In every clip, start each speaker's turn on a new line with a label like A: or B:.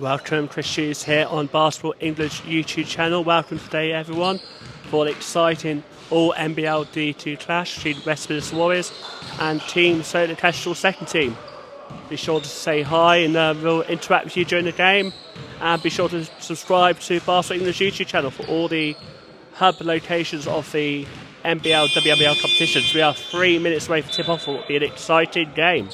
A: Welcome, Chris Hughes here on Basketball English YouTube channel. Welcome today, everyone, for an exciting all-NBL D2 clash between Westminster Warriors and Team Solent Kestrels second team. Be sure to say hi and we'll interact with you during the game. And be sure to subscribe to Basketball English YouTube channel for all the hub locations of the NBL, WNBL competitions. We are 3 minutes away from tip-off. It will be an exciting game.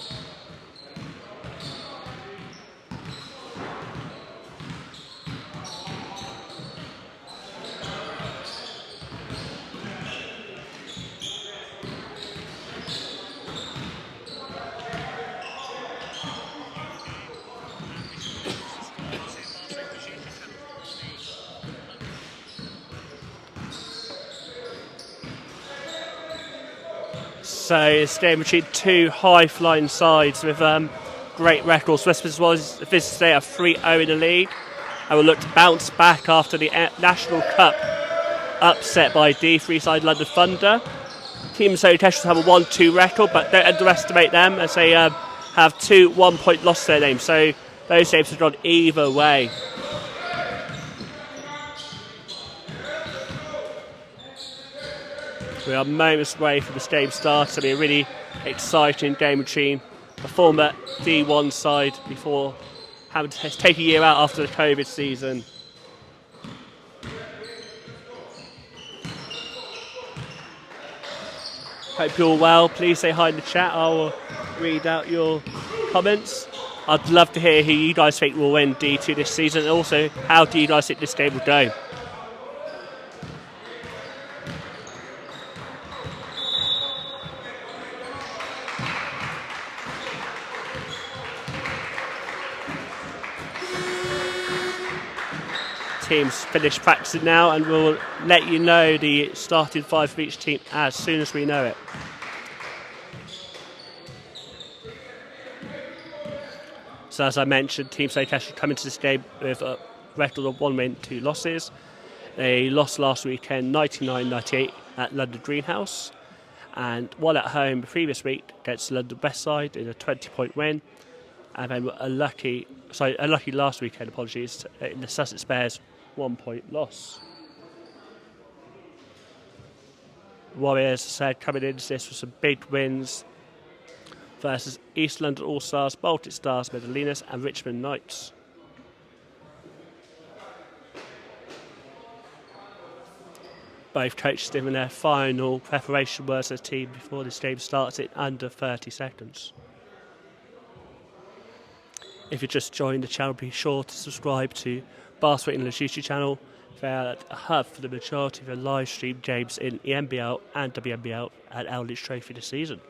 A: So it's a game between two high-flying sides with great records. Westminster Warriors this today are 3-0 in the league and will look to bounce back after the National Cup upset by D3 side London Thunder. Team Solent Kestrels have a 1-2 record, but don't underestimate them as they have 2 one-point losses to their name. So those games have gone either way. We are moments away from this game start. It'll be a really exciting game between the former D1 side before having to take a year out after the COVID season. Hope you're all well. Please say hi in the chat. I will read out your comments. I'd love to hear who you guys think will win D2 this season, and also how do you guys think this game will go. Teams finish practicing now, and we'll let you know the starting five for each team as soon as we know it. So as I mentioned, Team Solent Kestrels come into this game with a record of 1 win, 2 losses. They lost last weekend 99-98 at London Greenhouse, and won at home the previous week against London West Side in a 20-point win, and then were unlucky last weekend, apologies, in the Sussex Bears 1-point loss. Warriors, said, coming into this with some big wins versus East London All-Stars, Baltic Stars, Medellínas and Richmond Knights. Both coaches giving their final preparation words as a team before this game starts in under 30 seconds. If you just joined the channel, be sure to subscribe to Basketball English YouTube channel. They're a hub for the majority of the live stream games in the NBL and WNBL and Eldridge Trophy this season.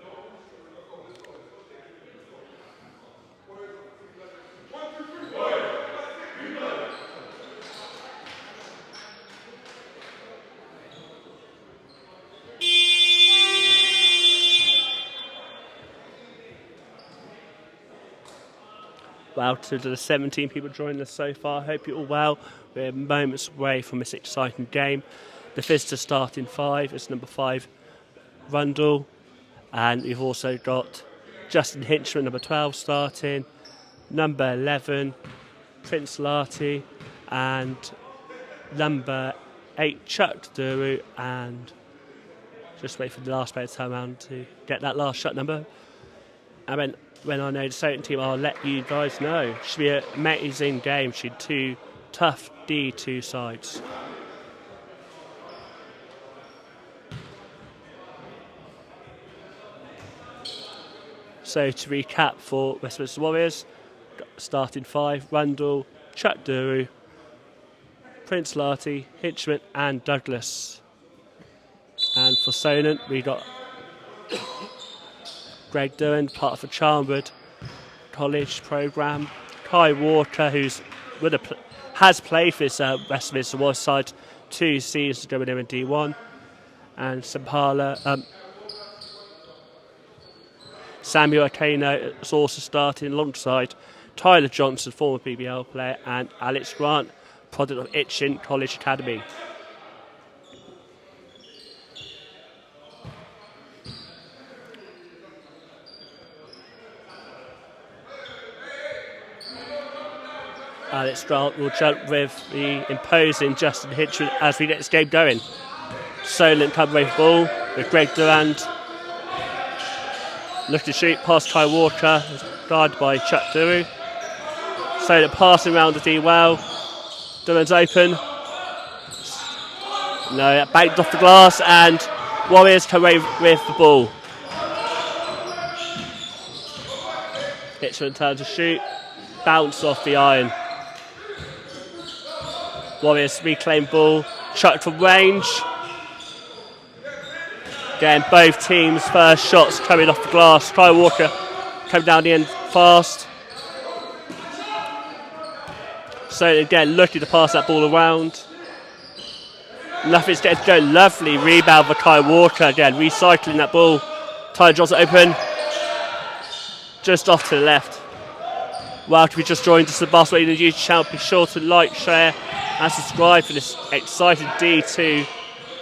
A: Welcome to the 17 people joining us so far. Hope you're all well. We're moments away from this exciting game. The visitor starting 5 is number 5, Rundle. And we've also got Justin Hinchman, number 12, starting. Number 11, Prince Larty. And number 8, Chuck Duru. And just wait for the last player to come around to get that last shot number. And then when I know the Solent team, I'll let you guys know. It should be an amazing game. Should 2 tough D2 sides. So to recap for Westminster Warriors, starting 5, Rundle, Chuck Duru, Prince Larty, Hinchman and Douglas. And for Solent, we got Greg Durand, part of the Charnwood College programme. Kai Walker, who's has played for this Westminster Warriors side 2 seasons ago when they were in D1. And Samuel Akano is also starting alongside Tyler Johnson, former BBL player, and Alex Grant, product of Itchin College Academy. Alex Grant will jump with the imposing Justin Hitchman as we get this game going. Solent come away with the ball with Greg Durand. Looking to shoot past Kai Walker, guarded by Chuck Duru. Solent passing around the D well. Durand's open. No, banked off the glass, and Warriors come away with the ball. Hitchman turns to shoot. Bounce off the iron. Warriors reclaim ball. Chucked from range. Again, both teams' first shots coming off the glass. Kai Walker coming down the end fast. So again, looking to pass that ball around. Nothing's getting to go. Lovely rebound for Kai Walker. Again, recycling that ball. Ty draws it open. Just off to the left. Well, we just joined us, the Basketball in the YouTube channel. Be sure to like, share, and subscribe for this exciting D2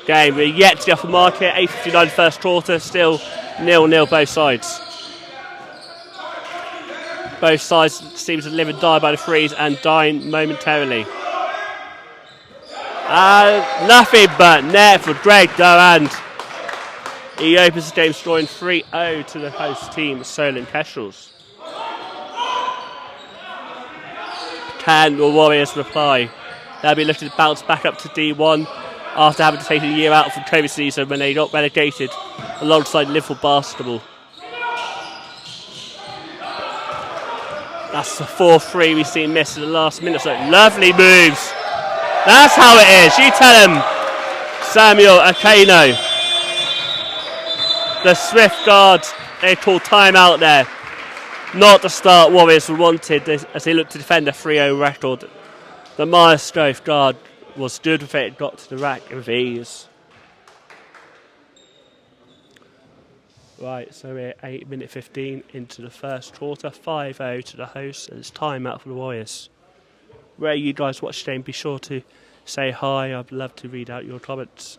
A: game. We're yet to get off the market. 8:59 first quarter, still 0-0 both sides. Both sides seem to live and die by the threes and dying momentarily. Nothing but net for Greg Durand. He opens the game scoring 3-0 to the host team, Solent Kestrels. Can the Warriors reply? They'll be looking to bounce back up to D1 after having to take a year out from COVID season when they got relegated alongside Liverpool basketball. That's the 4-3 we've seen missed in the last minute. So lovely moves. That's how it is. You tell him, Samuel Akano. The Swift guard, they call timeout there. Not the start Warriors wanted as they looked to defend a 3-0 record. The maestro guard was good with it, got to the rack with ease. Right, so we're 8 minute 15 into the first quarter, 5-0 to the host, and it's timeout for the Warriors. Where you guys watch the game, be sure to say hi. I'd love to read out your comments.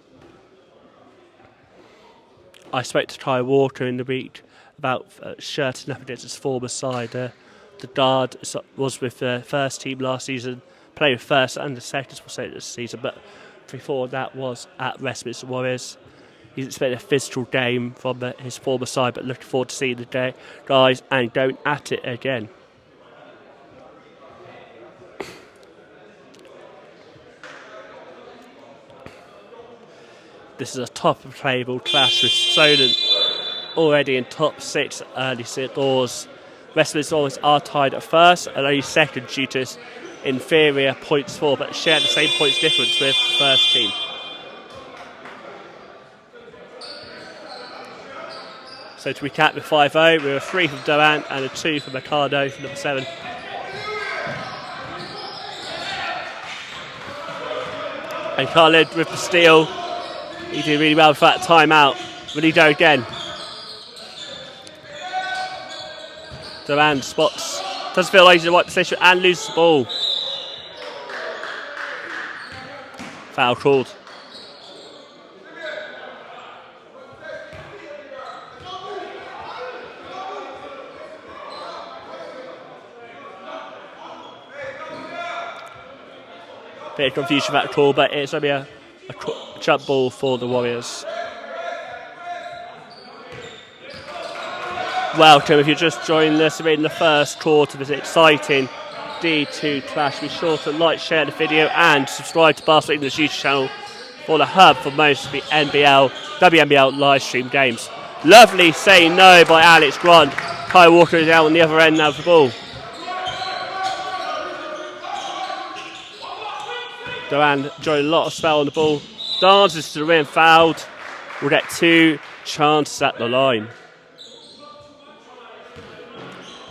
A: I spoke to Kai Walker in the week about shirting up against his former side. The guard was with the first team last season, played with first and the second this season, but before that was at Westminster Warriors. He's expecting a physical game from his former side, but looking forward to seeing the guys and going at it again. This is a top of playable clash with Solent already in top 6 early doors. Westminster Warriors are tied at first and only second due to inferior points for, but share the same points difference with the first team. So to recap with 5-0, we were 3 from Durant and a 2 from Mercado for number 7. And Khalid with the steal. He did really well for that timeout. Will he go again? Durant spots. Doesn't feel like he's in the right position and loses the ball. Foul called. Bit of confusion about the call, but it's only a jump ball for the Warriors. Welcome if you're just joining us. We're in the first quarter of this exciting D2 clash. Be sure to like, share the video and subscribe to Basketball English YouTube channel for the hub for most of the WNBL live stream games. Lovely say no by Alex Grant. Kai Walker is out on the other end now of the ball. Durand enjoying a lot of spell on the ball. Dances to the rim, fouled. We'll get 2 chances at the line.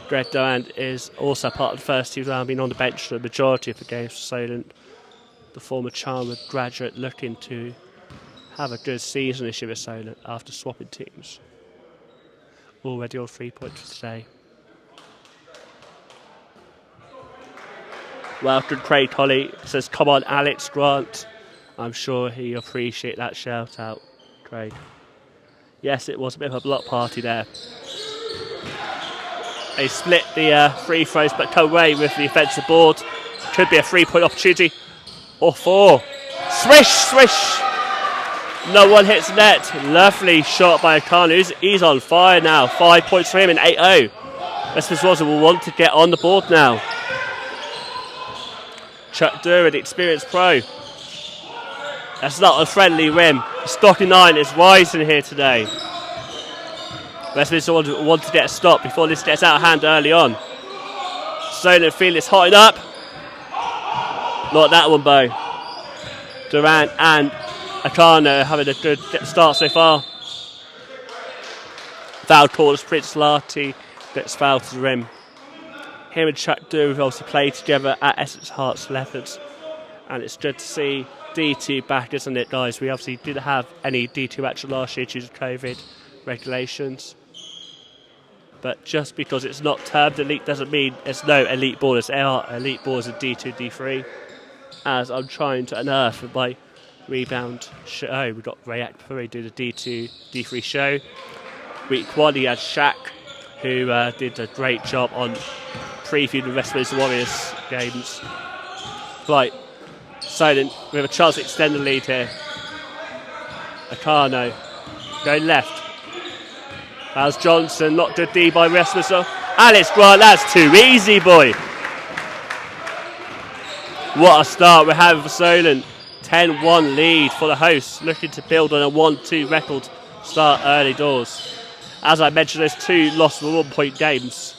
A: Greg Durand is also part of the first team round, being on the bench for the majority of the games for Solent. The former Chalmers graduate looking to have a good season this year with Solent after swapping teams. Already on 3 points for today. Welcome Craig Holly says, come on Alex Grant. I'm sure he appreciate that shout out, Craig. Yes, it was a bit of a block party there. They split the free throws but come away with the offensive board. Could be a 3-point opportunity. Or 4. Swish, swish. No one hits net. Lovely shot by Akanu. He's on fire now. 5 points for him in 8-0. Westminster will want to get on the board now. Chuck Durham, the experienced pro. That's not a friendly rim. Stocking 9 is rising here today. Westminster will want to get a stop before this gets out of hand early on. Solent feel it's hotting up. Not that one, Bo. Durant and Akano having a good start so far. Foul call as Prince Lati gets fouled to the rim. Him and Chuck Durham have obviously played together at Essex Hearts Leopards. And it's good to see D2 back, isn't it, guys? We obviously didn't have any D2 action last year due to COVID regulations. But just because it's not termed elite doesn't mean there's no elite ballers. There are elite ballers in D2, D3. As I'm trying to unearth with my rebound show. We've got Ray Akpuri do the D2, D3 show. Week 1 he had Shaq, who did a great job on previewing the Westminster Warriors games. Right, Solent, we have a chance to extend the lead here. Akano, going left. How's Johnson, not good D by Westminster. Alex Grant, that's too easy, boy. What a start we're having for Solent. 10-1 lead for the hosts, looking to build on a 1-2 record start early doors. As I mentioned, there's 2 lost 1-point games.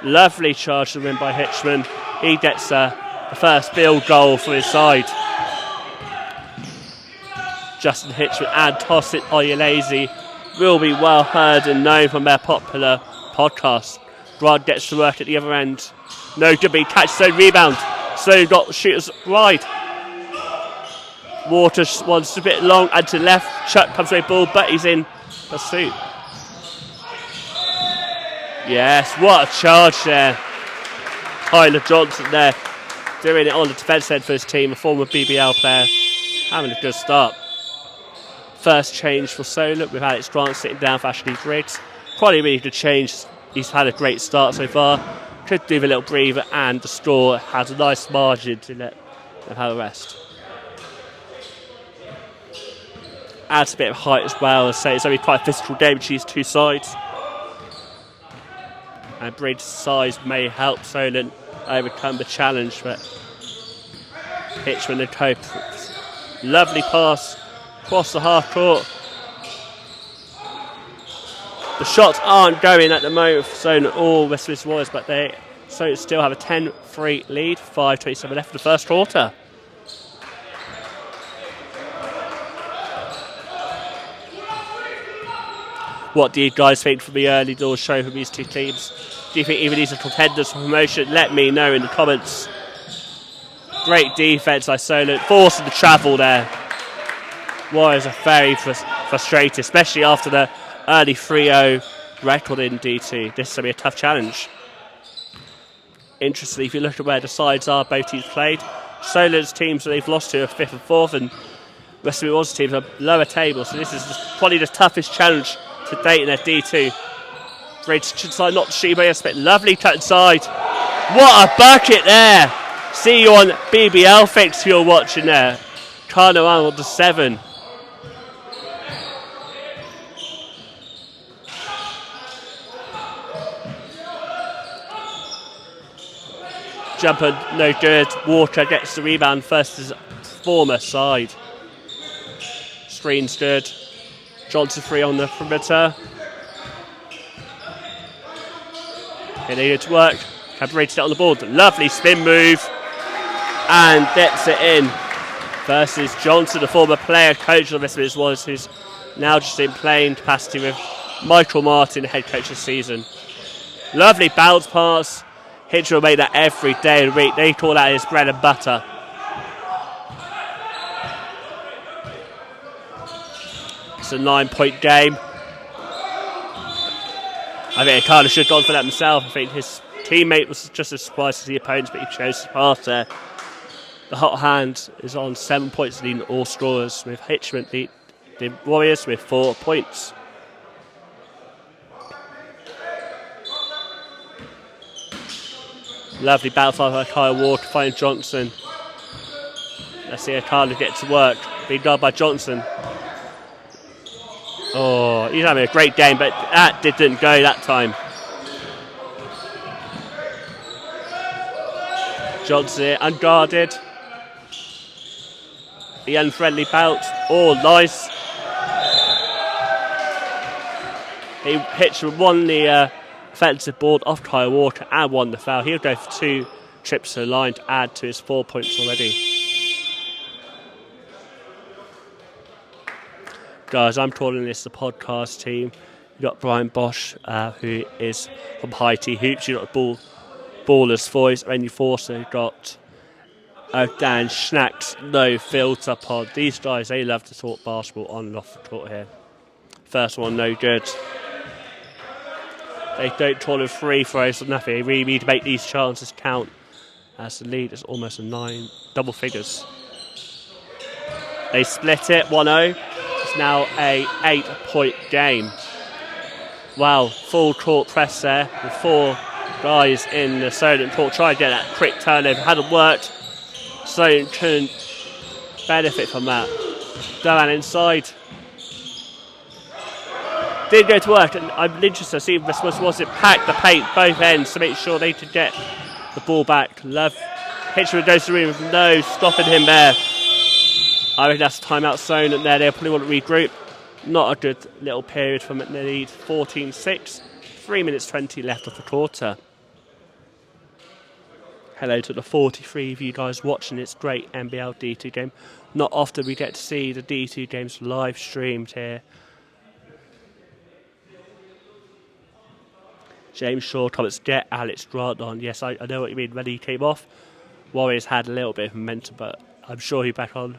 A: Lovely charge to the rim by Hitchman. He gets the first field goal for his side. Justin Hitchman and Tosit Oyelezi will be well heard and known from their popular podcast. Grant gets to work at the other end. No good, but he catches his own rebound. So you've got shooters wide. Waters wants a bit long and to left. Chuck comes away ball, but he's in pursuit. Yes, what a charge there. Tyler Johnson there, doing it on the defence end for his team, a former BBL player, having a good start. First change for Solent with Alex Grant sitting down for Ashley Briggs. Quite a really good change. He's had a great start so far. Could do with a little breather, and the score has a nice margin to let them have a rest. Adds a bit of height as well, so it's only quite a physical game between these 2 sides. And Briggs' size may help Solent overcome the challenge, but Hitchman and Cope. Lovely pass across the half court. The shots aren't going at the moment for Solent or Westminster Warriors, but they still have a 10-3 lead, 5:27 left in the first quarter. What do you guys think from the early doors show from these 2 teams? Do you think either of these are contenders for promotion? Let me know in the comments. Great defence by Solent, forcing the travel there. Warriors are very frustrated, especially after the early 3-0 record in D2. This is going to be a tough challenge. Interestingly, if you look at where the sides are, both teams played, Solent's teams that they've lost to are 5th and 4th, and Westminster Warriors teams are lower table, so this is probably the toughest challenge to date in their D2. Bridge inside, not shoot, but expect lovely cut inside. What a bucket there! See you on BBL Fix if you're watching there. Carno Arnold to 7. Jumper no good. Walker gets the rebound first his former side. Screen's good. Johnson free on the perimeter. He needed to work. Cabrated it on the board. Lovely spin move. And gets it in. Versus Johnson, the former player coach of the Westminster Warriors, who's now just in playing capacity with Michael Martin, head coach this season. Lovely bounce pass. Hitcher will make that every day of the week. They call that his bread and butter. It's a 9-point game. I think Akana should have gone for that himself. I think his teammate was just as surprised as the opponents, but he chose to pass there. The hot hand is on 7 points, leading all scorers, with Hitchman lead the Warriors with 4 points. Lovely bounce off by Kyle Walker, finding Johnson. Let's see how Kyle gets to work. Being done by Johnson. Oh, he's having a great game, but that didn't go that time. Johnson here, unguarded. The unfriendly bounce. Oh, nice. Hitchman won the offensive board off Kyle Walker and won the foul. He'll go for 2 trips to the line to add to his 4 points already. Guys, I'm calling this the podcast team. You've got Brian Bosch, who is from High Tea Hoops. You've got Baller's Voice, and you've also got Dan Schnack's No Filter Pod. These guys, they love to talk basketball on and off the court here. First one, no good. They don't tolerate free throws or nothing. They really need to make these chances count, as the lead is almost a 9 double figures. They split it 1-0. It's now a 8-point game. Wow, full court press there with 4 guys in the Solent court trying to get that quick turnover. Hadn't worked. Solent couldn't benefit from that. Down inside. Did go to work, and I'm interested to see if this was it packed the paint both ends to make sure they could get the ball back. Hitchman goes to the ring with no stopping him there. I think that's timeout zone, and they'll probably want to regroup. Not a good little period from it. They lead 14-6. 3 minutes 20 left of the quarter. Hello to the 43 of you guys watching this great NBL D2 game. Not often we get to see the D2 games live streamed here. James Shaw comments, get Alex Grant on. Yes, I know what you mean. When he came off, Warriors had a little bit of momentum, but I'm sure he'll be back on.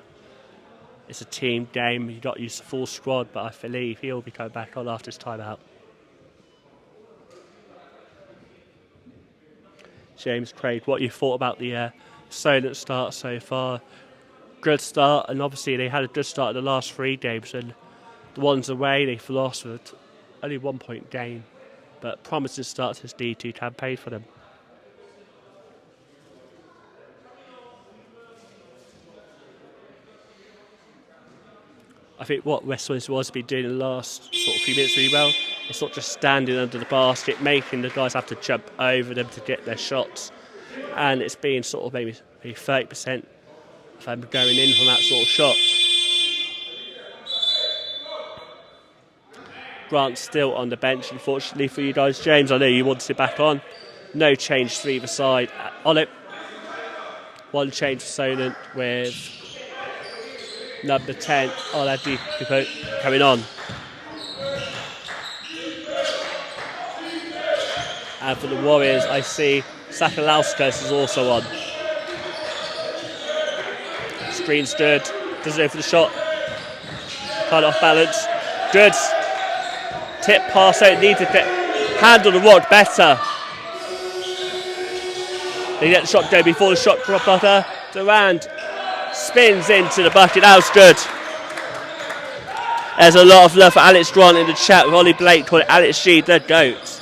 A: It's a team game. You've got to use the full squad, but I believe he'll be coming back on after his timeout. James Craig, what you thought about the Solent start so far? Good start, and obviously they had a good start in the last 3 games, and the ones away they've lost with only 1 point gain. But promising start to this D2 campaign for them. I think what Westminster has been doing in the last sort of few minutes really well, it's not just standing under the basket, making the guys have to jump over them to get their shots. And it's been sort of maybe 30% of them going in from that sort of shot. Grant's still on the bench, unfortunately for you guys. James, I know you want to sit back on. No change to either side on it. 1 change for Solent with number 10, Oladipo coming on. And for the Warriors, I see Sakalauskas is also on. Screen's good. Doesn't go for the shot. Kind of off balance. Good. Tip pass out. Need to handle the rock better. They get the shot go before the shot drop butter. Durant spins into the bucket. That was good. There's a lot of love for Alex Grant in the chat with Ollie Blake calling Alex G the GOAT.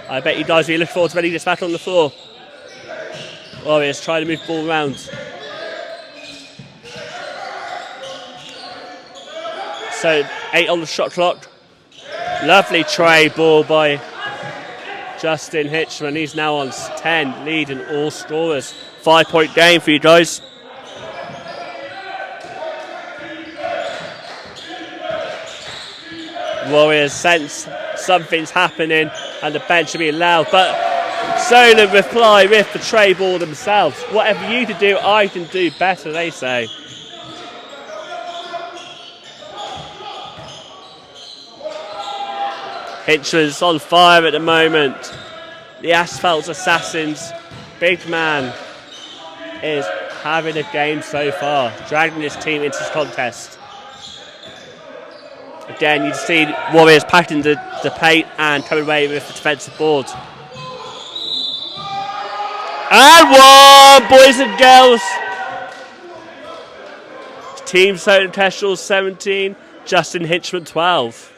A: I bet you guys will be looking forward to getting this back on the floor. Warriors trying to move the ball around. So 8 on the shot clock. Lovely tray ball by Justin Hitchman. He's now on 10, leading all scorers. 5-point game for you guys. Warriors sense something's happening and the bench will be loud, but Solent reply with the tray ball themselves. Whatever you can do, I can do better, they say. Hitchman's on fire at the moment. The Asphalt Assassins, big man, is having a game so far, dragging his team into this contest. Again, you see Warriors packing the paint and coming away with the defensive board. And 1, boys and girls. Team Solent Kestrels 17, Justin Hitchman 12.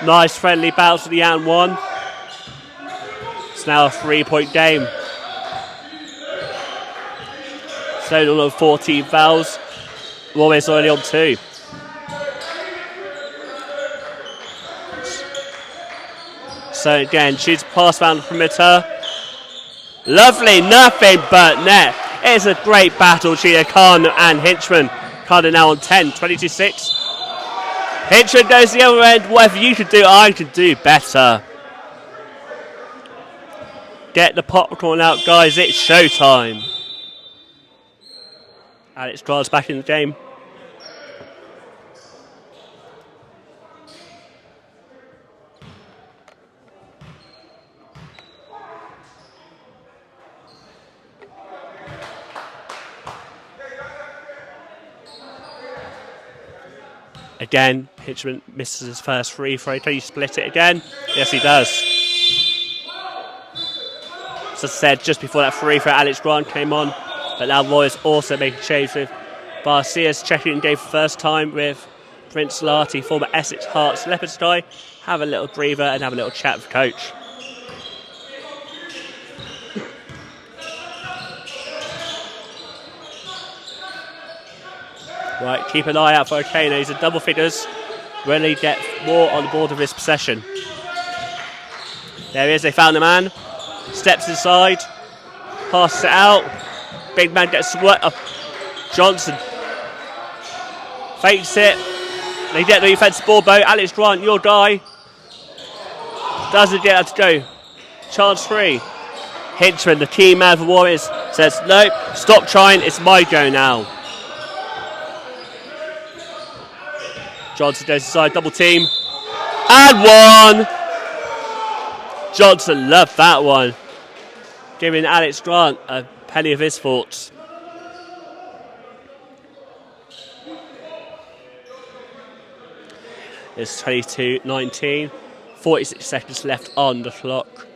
A: Nice friendly bounce to the and one. It's now a 3-point game. Solent on 14 fouls. Warriors only on 2. So again, shoots pass around the perimeter. Lovely, nothing but net. It's a great battle between Khan and Hinchman. Khan now on 10, 22-6. Hinchman goes the other end. Whatever you can do, I can do better. Get the popcorn out, guys. It's showtime. Alex Grant's back in the game. Again, Hitchman misses his first free throw. Can you split it again? Yes, he does. As I said, just before that free throw, Alex Grant came on. But now Roy's also making change with Barcia's checking in game for the first time with Prince Larty, former Essex Hearts Leopards guy. Have a little breather and have a little chat with coach. Right, keep an eye out for Okano. He's in double figures. Really get more on the board of his possession. There he is, they found the man. Steps inside. Passes it out. Big man gets sweat up. Johnson fakes it. They get the defensive ball boat. Alex Grant, your guy. Doesn't get that to go. Chance free. Hinchman, the key man for Warriors, says, nope, stop trying, it's my go now. Johnson goes inside, double team. And one! Johnson loved that one. Giving Alex Grant a penny of his thoughts. It's 22-19. 46 seconds left on the clock.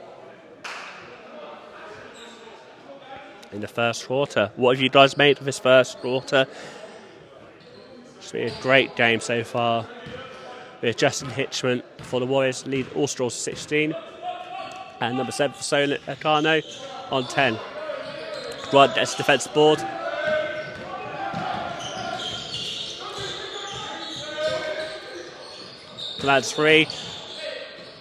A: In the first quarter. What have you guys made of this first quarter? It's been a great game so far. With Justin Hitchman for the Warriors lead all straws 16. And number 7 for Solent Akano on 10. Right, that's defence board. Commands free.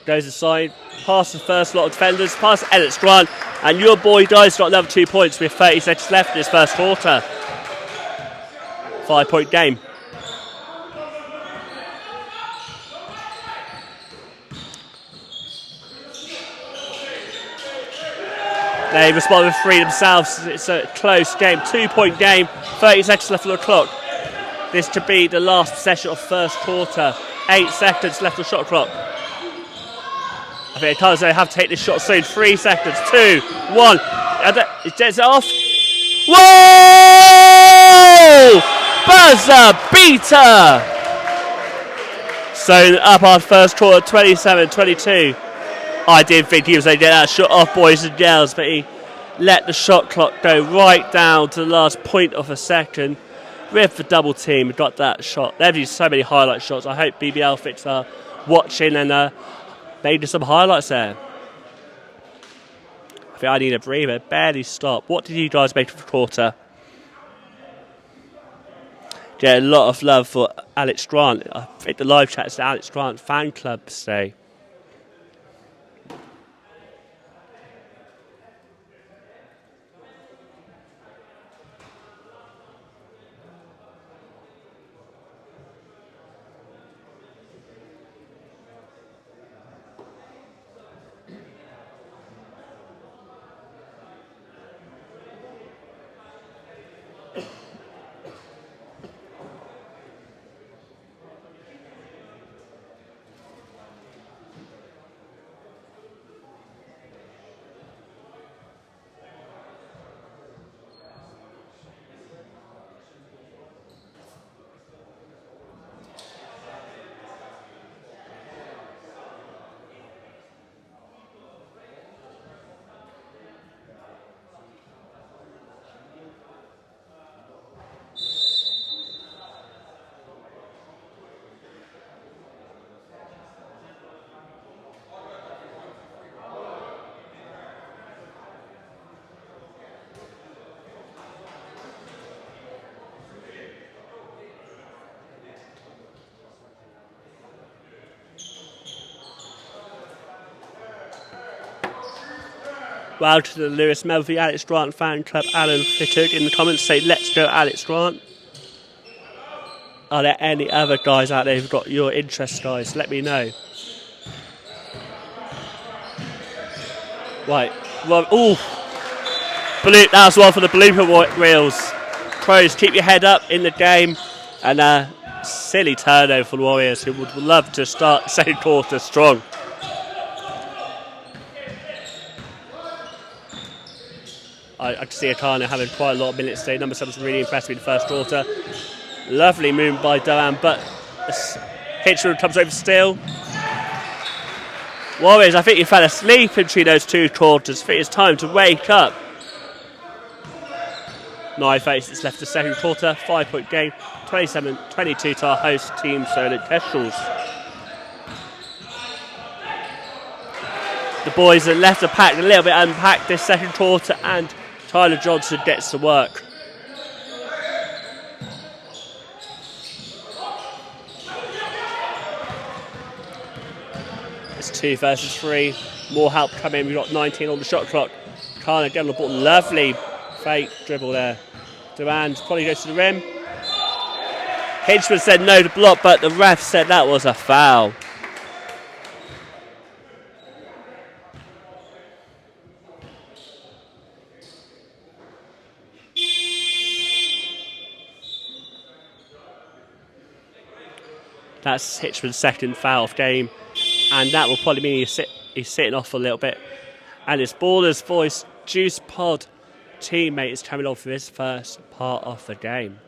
A: Goes inside. Past the first lot of defenders. Past Alex Grant. And your boy guys got another 2 points with 30 seconds left in his first quarter. 5-point game. They respond with 3 themselves. It's a close game. 2-point game. 30 seconds left on the clock. This could be the last possession of first quarter. 8 seconds left on the shot clock. I think they have to take this shot soon. 3 seconds. 2, 1. He gets it off. Whoa! Buzzer beater! So up our first quarter, 27-22. I did think he was going to get that shot off, boys and girls, but he let the shot clock go right down to the last point of a second. With the double team, got that shot. There have been so many highlight shots. I hope BBL fix are watching and made some highlights there. I think I need a breather. Barely stopped. What did you guys make of the quarter? Get a lot of love for Alex Grant. I think the live chat is the Alex Grant fan club today. Well, to the Lewis Melville Alex Grant fan club, Alan Fittug in the comments say, let's go Alex Grant. Are there any other guys out there who've got your interest, guys? Let me know. Right. Well, that was one for the blooper reels. Pros, keep your head up in the game. And silly turnover for the Warriors, who would love to start the second quarter strong. I can see Akana having quite a lot of minutes today. Number 7's really impressed with the first quarter. Lovely move by Doan, but Hitchwood comes over still. Warriors, I think you fell asleep between those two quarters. I think it's time to wake up. 9:36 left the second quarter. 5-point game. 27-22 to our host team, Solent Kestrels. The boys have left the pack a little bit unpacked this second quarter, and Tyler Johnson gets to work. It's 2 versus 3. More help coming. We've got 19 on the shot clock. Kana getting the ball. Lovely fake dribble there. Durand probably goes to the rim. Hinchman said no to block, but the ref said that was a foul. That's Hitchman's second foul of game, and that will probably mean he's sitting off a little bit. And his Baller's Voice Juice Pod teammate is coming off for his first part of the game.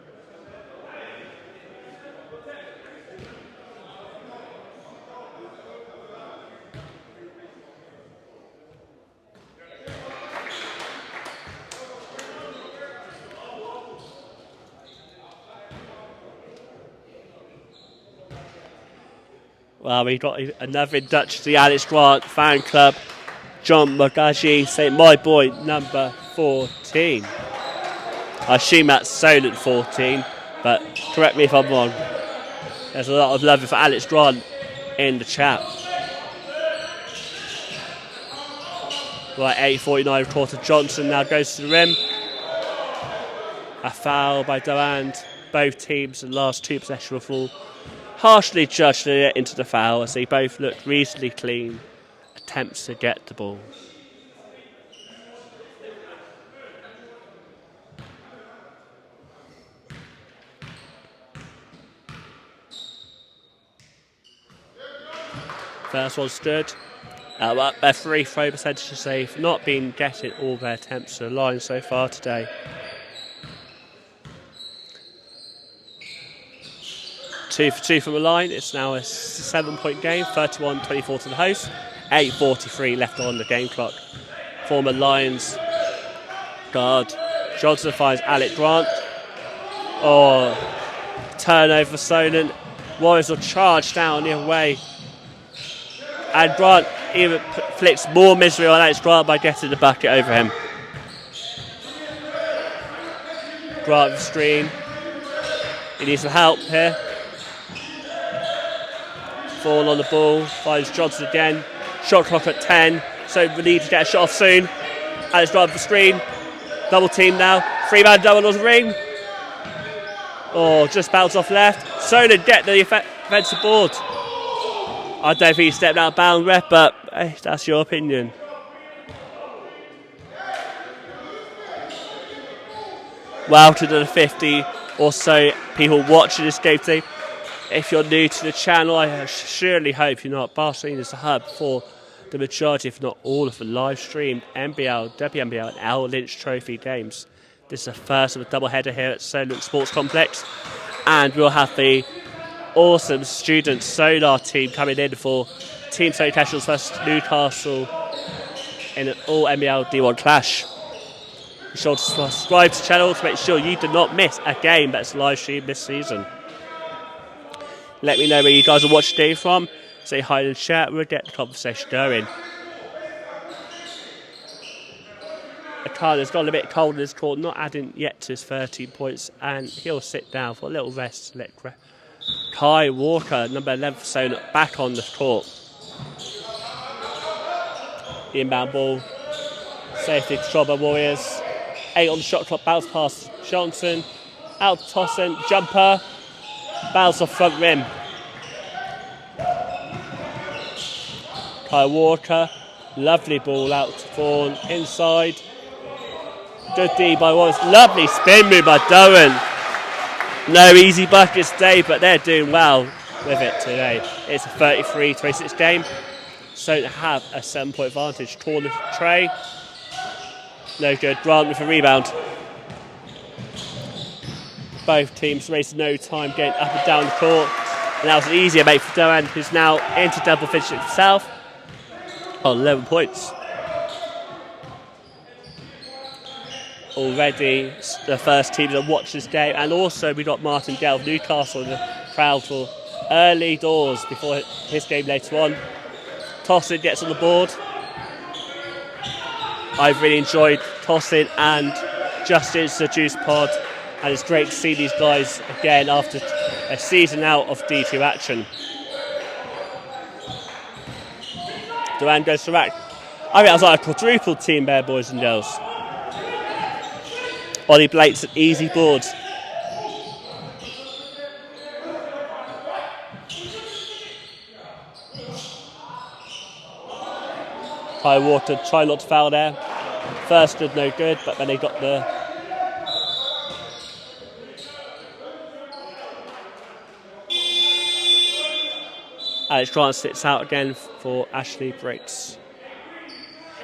A: Well, we've got another induction to the Alex Grant fan club. John Magaji saying, my boy, number 14. I assume that's Solent 14, but correct me if I'm wrong. There's a lot of love for Alex Grant in the chat. Right, 8:49 quarter. Johnson now goes to the rim. A foul by Durand. Both teams, the last 2 possessions were full. Harshly judged it into the foul as they both looked reasonably clean attempts to get the ball. First one stood. Their free throw percentage, they've not been getting all their attempts to the line so far today. Two for 2 from the line. It's now a 7-point game, 31-24 to the host. 8:43 left on the game clock. Former Lions guard Johnson finds Alec Grant. Turnover for Solent. Warriors will charge down the other way. And Grant even flicks more misery on Alex Grant by getting the bucket over him. Grant the screen. He needs some help here. Fall on the ball, finds Johnson again. Shot clock at 10, so we need to get a shot off soon. Alex Grant for the screen. Double team now. 3-man double on the ring. Just bounced off left. Solent get the offensive board. I don't think he stepped out of bounds, ref, but hey, that's your opinion. Well, to the 50 or so people watching this game today. If you're new to the channel, I surely hope you're not. Barcelona is the hub for the majority, if not all, of the live-streamed NBL, WNBL and L Lynch Trophy games. This is the first of a double-header here at Solent Sports Complex. And we'll have the awesome student Solar team coming in for Team Solent Kestrels versus Newcastle in an all-NBL D1 clash. Be sure to subscribe to the channel to make sure you do not miss a game that's live-streamed this season. Let me know where you guys are watching today from. Say hi in the chat. We'll get the conversation going. Akana's gone a bit cold in his court, not adding yet to his 13 points, and he'll sit down for a little rest. Let Kai Walker, number 11 for Solent, back on the court. The inbound ball Safety control by Warriors. 8 on the shot clock, bounce past Johnson. Out to Tosin, jumper. Bounce off front rim. Kyle Walker, lovely ball out to Vaughan, inside. Good D by Warriors, lovely spin move by Durham. No easy buckets today, but they're doing well with it today. It's a 33-26 game. So to have a 7-point advantage. Corner tray. No good. Grant with a rebound. Both teams wasted no time getting up and down the court. And that was an easier make for Durham, who's now into double figures himself on 11 points. Already the first team that watched this game, and also we got Martin Dell of Newcastle in the crowd for early doors before his game later on. Tosin gets on the board. I've really enjoyed Tosin and Justin's the Juice Pod, and it's great to see these guys again after a season out of D2 action. Duran goes to rack. I think that was like a quadruple team there, boys and girls. Ollie Blake's an easy board. High water, try not to foul there. First good, no good, but then they got the... Alex Grant sits out again for Ashley Briggs.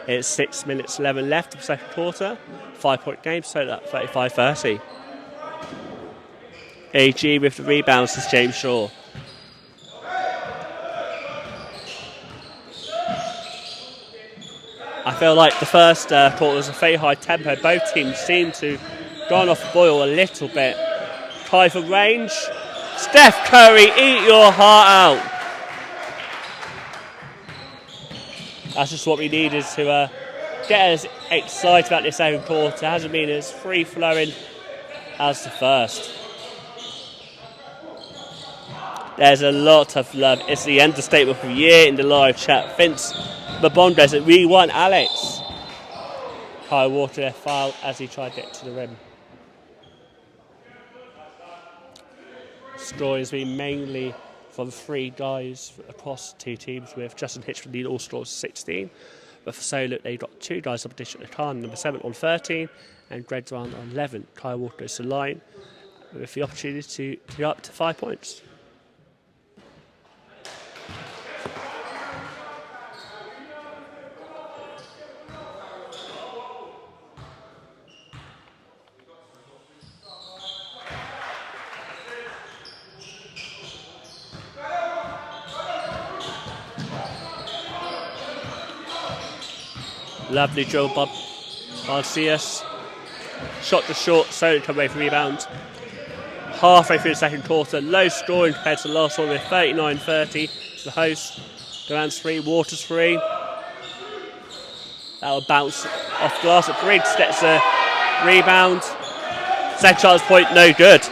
A: It's 6 minutes 11 left of the second quarter. 5-point game, so that 35-30. AG with the rebounds is James Shaw. I feel like the first quarter was a very high tempo. Both teams seem to gone off the boil a little bit. Try for range. Steph Curry, eat your heart out. That's just what we need, is to get us excited about this second quarter. It hasn't been as free-flowing as the first. There's a lot of love. It's the understatement of the year in the live chat. Vince Mabondes at we won Alex. Kyle Water foul as he tried to get to the rim. Scoring has been mainly from 3 guys across 2 teams, with Justin Hitchford lead all scores 16. But for Solent, they've got 2 guys up addition to Khan, number 7 on 13, and Greg Durant on 11. Kyle Walker goes to the line with the opportunity to go up to 5 points. Lovely drill by Marcius. Shot to short, Solent come away from rebound. Halfway through the second quarter, low scoring compared to the last one with 39-30 to the host. Durant's 3, Waters 3. That'll bounce off glass at Briggs, gets a rebound. Second chance point, no good.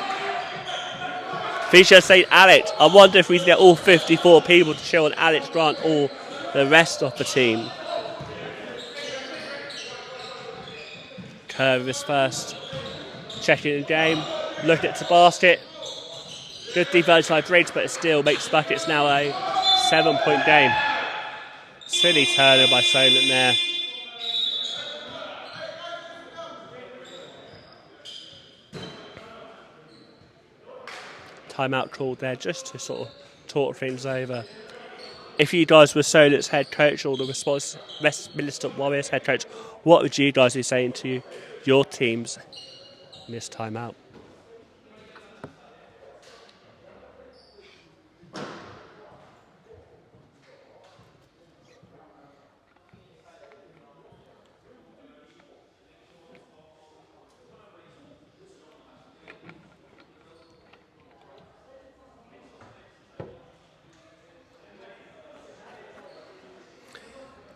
A: Feature St. Alex. I wonder if we can get all 54 people to chill on Alex Grant or the rest of the team. Curve is first. Checking the game. Look at the basket. Good defense by Briggs, but it still makes buckets. Now a 7-point game. Silly turner by Solent there. Timeout called there just to sort of talk things over. If you guys were Solent's head coach or the Westminster Warriors head coach, what would you guys be saying to your teams in this timeout?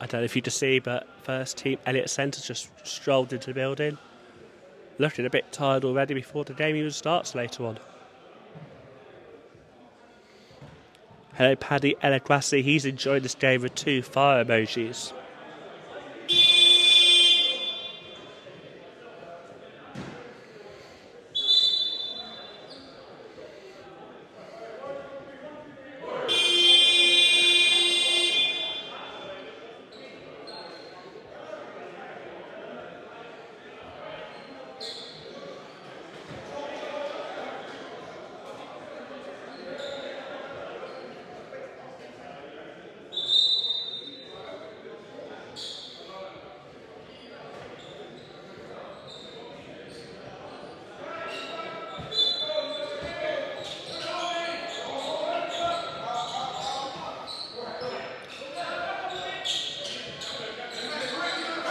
A: I don't know if you just see, but first team Elliott Centre just strolled into the building. Looking a bit tired already before the game even starts later on. Hello Paddy Elagrassi, he's enjoying this game with 2 fire emojis.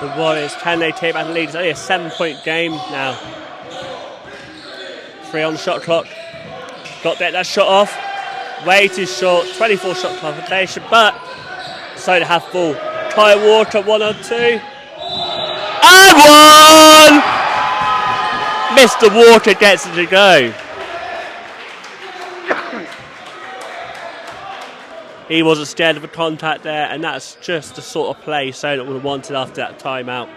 A: the Warriors. Can they take back the lead? It's only a 7-point game now. 3 on the shot clock. Got to get that shot off. Way too short. 24 shot clock rotation, but so to have full. Kyle Walker 1 on 2. And 1! Mr. Walker gets it to go. He wasn't scared of a contact there, and that's just the sort of play Solent would have wanted after that timeout.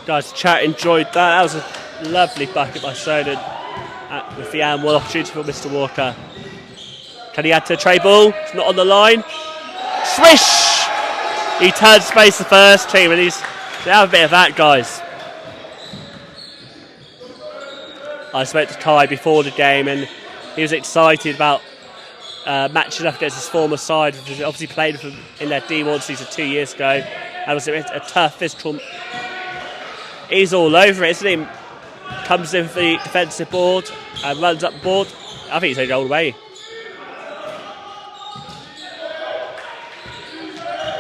A: Guys, the chat enjoyed that. That was a lovely bucket by Solent with the and one opportunity for Mr. Walker. Can he add to a tray ball? It's not on the line. Swish! He turns space the first team, and they have a bit of that, guys. I spoke to Kai before the game, and he was excited about matching up against his former side, which he obviously played with him in their D1 season 2 years ago. And it was a tough physical. He's all over it, isn't he? Comes in for the defensive board and runs up the board. I think he's going all the way.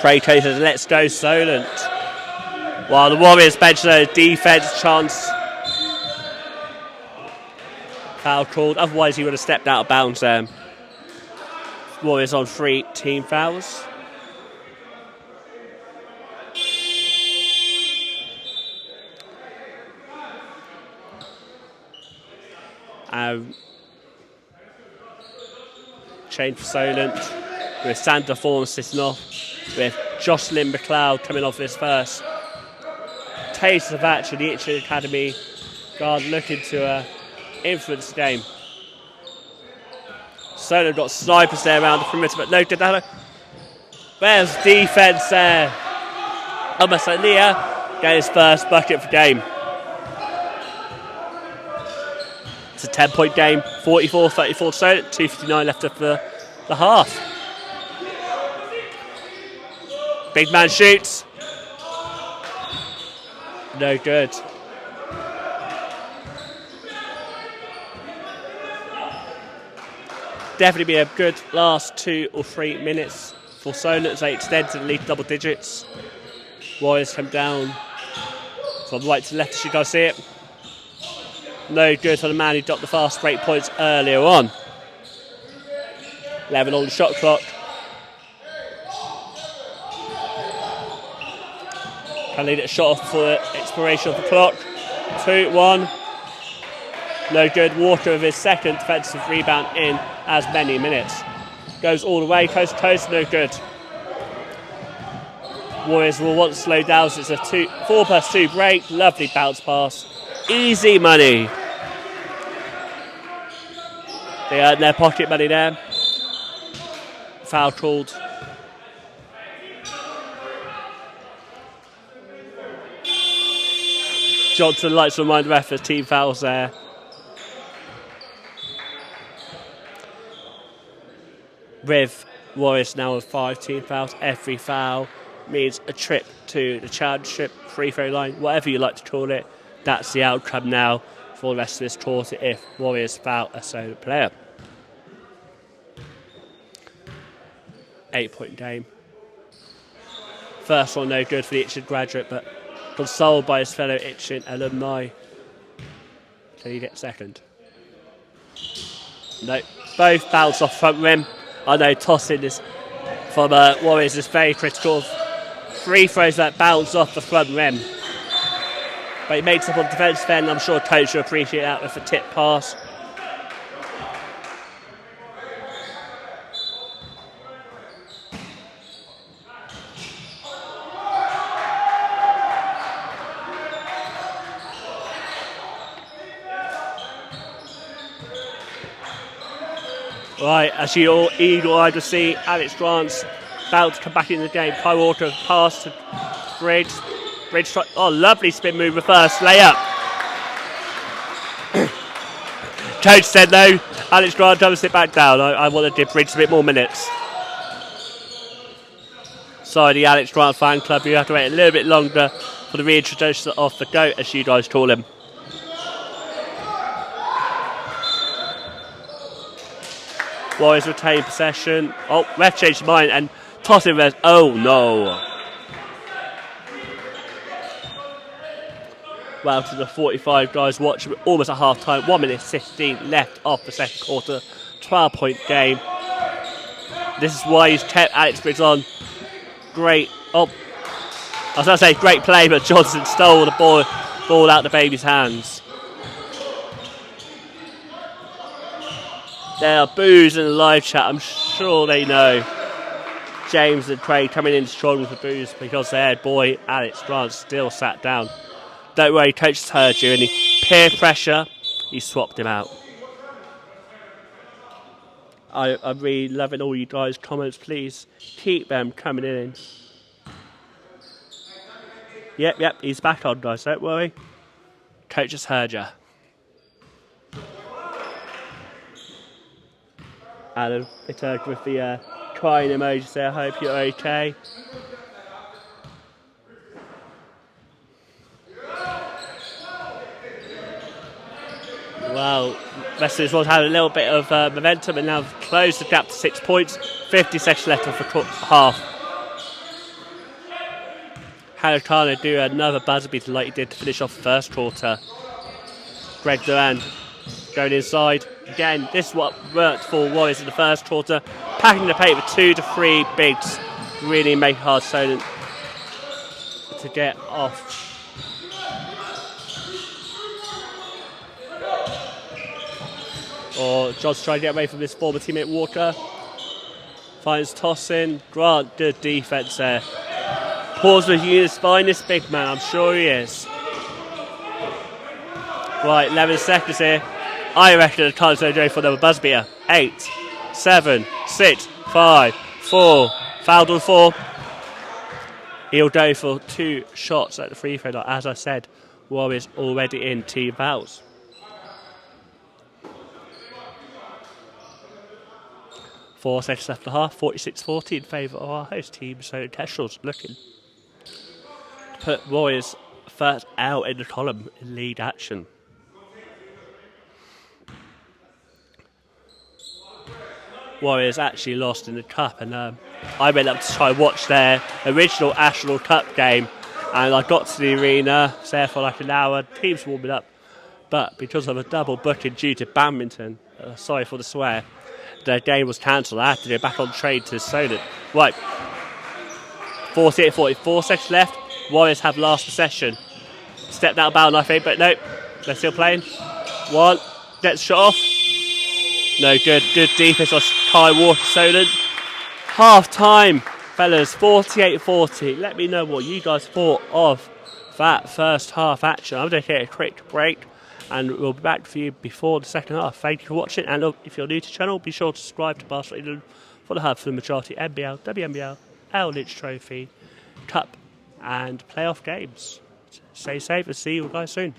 A: Craig says, let's go Solent. While the Warriors bench their defence chance. Foul called, otherwise he would have stepped out of bounds there. Warriors on 3 team fouls. Change for Solent with Sandra Form sitting off, with Jocelyn McLeod coming off this first. Taste of action, the Itchy Academy guard looking to influence the game. Solent got snipers there around the perimeter, but no good. Where's defence there? Amasania getting his first bucket for the game. It's a 10-point game, 44-34 Solent, 2:59 left of the half. Big man shoots. No good. Definitely be a good last 2 or 3 minutes for Solent as they extend to the lead double digits. Warriors come down from right to left as you guys see it. No good for the man who dropped the fast break points earlier on. 11 on the shot clock. Can lead it a shot off for the expiration of the clock. 2-1. No good. Walker with his second defensive rebound in as many minutes. Goes all the way, coast to coast, no good. Warriors will want to slow down, so it's a 4+2 break. Lovely bounce pass. Easy money. They earn their pocket money there. Foul called. Johnson likes to remind the ref of team fouls there. With Warriors now with 5 team fouls. Every foul means a trip to the championship free throw line, whatever you like to call it. That's the outcome now for the rest of this quarter if Warriors foul a Solent player. 8-point game. First one no good for the Itchin graduate, but consoled by his fellow Itchin alumni. Can he get second? No. Both bounce off front rim. I know tossing this from Warriors is very critical. Free throws that bounce off the front rim. But he makes up on defensive end. I'm sure coach will appreciate that with a tip pass. Right, as you all eagle-eyed to see, Alex Grant's about to come back in the game. Kyle Walker pass to Briggs. Bridge strike. Oh, lovely spin move, reverse layup. Coach said no. Alex Grant doesn't sit back down. I want to give Bridge a bit more minutes. Sorry, the Alex Grant fan club. You have to wait a little bit longer for the reintroduction of the GOAT, as you guys call him. Warriors retain possession. Oh, ref changed his mind and tossing res. Oh no. Well, to the 45 guys watching, almost at half time. 1 minute 16 left off the second quarter. 12-point game. This is why he's kept Alex Briggs on. Great. Oh, I was going to say great play, but Johnson stole the ball out the baby's hands. There are boos in the live chat. I'm sure they know. James and Craig coming in strong with the boos because their boy Alex Grant still sat down. Don't worry, coach has heard you. Any peer pressure, he swapped him out. I'm really loving all you guys' comments. Please keep them coming in. Yep, he's back on, guys. Don't worry. Coach has heard you. Adam returned with the crying emoji there. I hope you're okay. Well, Westminster was had a little bit of momentum and now closed the gap to 6 points. 50 seconds left of the half. Harakana do another buzzer beater like he did to finish off the first quarter. Greg Durand going inside. Again, this is what worked for Warriors in the first quarter. Packing the paint with 2 to 3 bigs. Really make it hard Solent to get off. Or John's trying to get away from his former teammate Walker. Finds tossing. Grant, good defense there. Pause with Eunice finest big man, I'm sure he is. Right, 11 seconds here. I reckon the time's going to go for another buzz beater. 8, 7, 6, 5, 4. Fouled on 4. He'll go for 2 shots at the free throw line. As I said, Warriors already in team fouls. 4 seconds left and a half, 46-40 in favour of our host team. So Kestrels looking to put Warriors first out in the column in lead action. Warriors actually lost in the cup, and I went up to try and watch their original National Cup game, and I got to the arena, was there for like an hour, teams warming up, but because of a double booking due to badminton, sorry for the swear, the game was cancelled. I had to go back on train to Solent. Right, 48-44 seconds left. Warriors have last possession. Stepped out of bounds, I think, but nope, they're still playing. 1, gets shot off. No good. Good defense by Kai Walker, Solent. Half time, fellas, 48-40. Let me know what you guys thought of that first half action. I'm going to take a quick break and we'll be back for you before the second half. Thank you for watching, and if you're new to the channel, be sure to subscribe to Basketball England for the hub for the majority NBL, WNBL, L Lynch Trophy, Cup and playoff games. Stay safe and see you guys soon.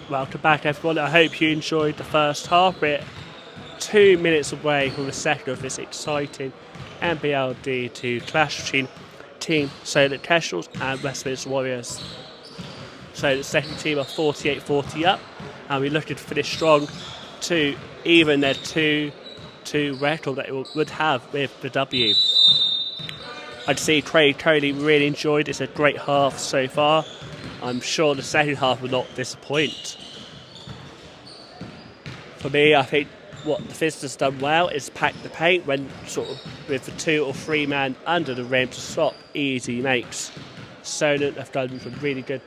A: Welcome back, everyone. I hope you enjoyed the first half. We're 2 minutes away from the second of this exciting NBLD 2 clash between Team Solent Kestrels and Westminster Warriors. So the second team are 48-40 up, and we're looking to finish strong to even their 2-2 record that it would have with the W. I'd say Craig Tony really enjoyed it. It's a great half so far. I'm sure the second half will not disappoint. For me, I think what the Fizz has done well is pack the paint when sort of with the 2 or 3 man under the rim to stop easy makes. Solent have done some really good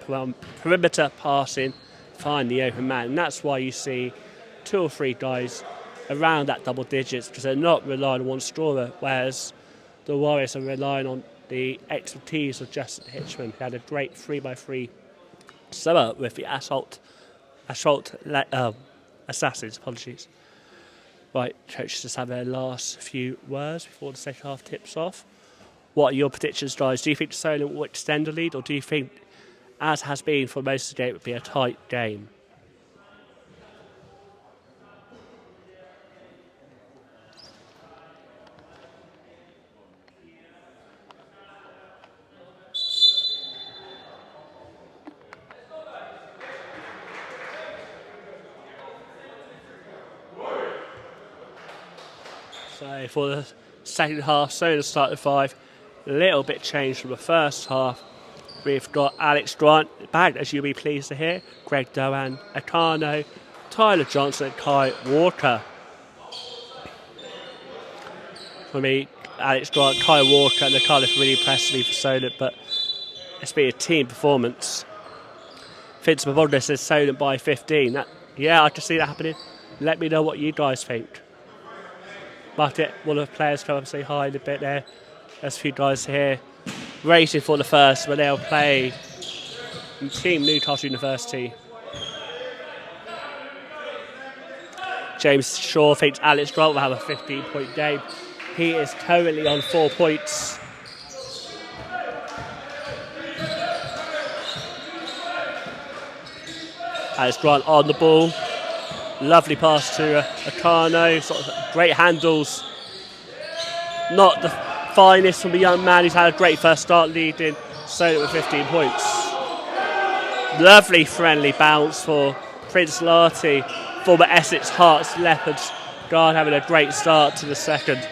A: perimeter passing, find the open man, and that's why you see 2 or 3 guys around that double digits because they're not relying on one scorer, whereas the Warriors are relying on the expertise of Justin Hitchman, who had a great 3x3 summer with the Assault Assassins. Apologies. Right, coaches just have their last few words before the second half tips off. What are your predictions, guys? Do you think Solent will extend the lead, or do you think, as has been for most of the game, it would be a tight game? So for the second half, Solent started 5. A little bit changed from the first half. We've got Alex Grant back, as you'll be pleased to hear. Greg Doan, Akano, Tyler Johnson, and Kai Walker. For me, Alex Grant, Kai Walker, and Akano really impressed me for Solent, but it's been a team performance. Vince Mavondo says Solent by 15. Yeah, I can see that happening. Let me know what you guys think. But one of the players come up and say hi in a bit there. There's a few guys here racing for the first, when they'll play Team Newcastle University. James Shaw thinks Alex Grant will have a 15-point game. He is currently on 4 points. Alex Grant on the ball. Lovely pass to Akano. Sort of great handles. Not the finest from the young man who's had a great first start, leading Solent with 15 points. Lovely friendly bounce for Prince Larty, former Essex Hearts Leopards guard, having a great start to the second.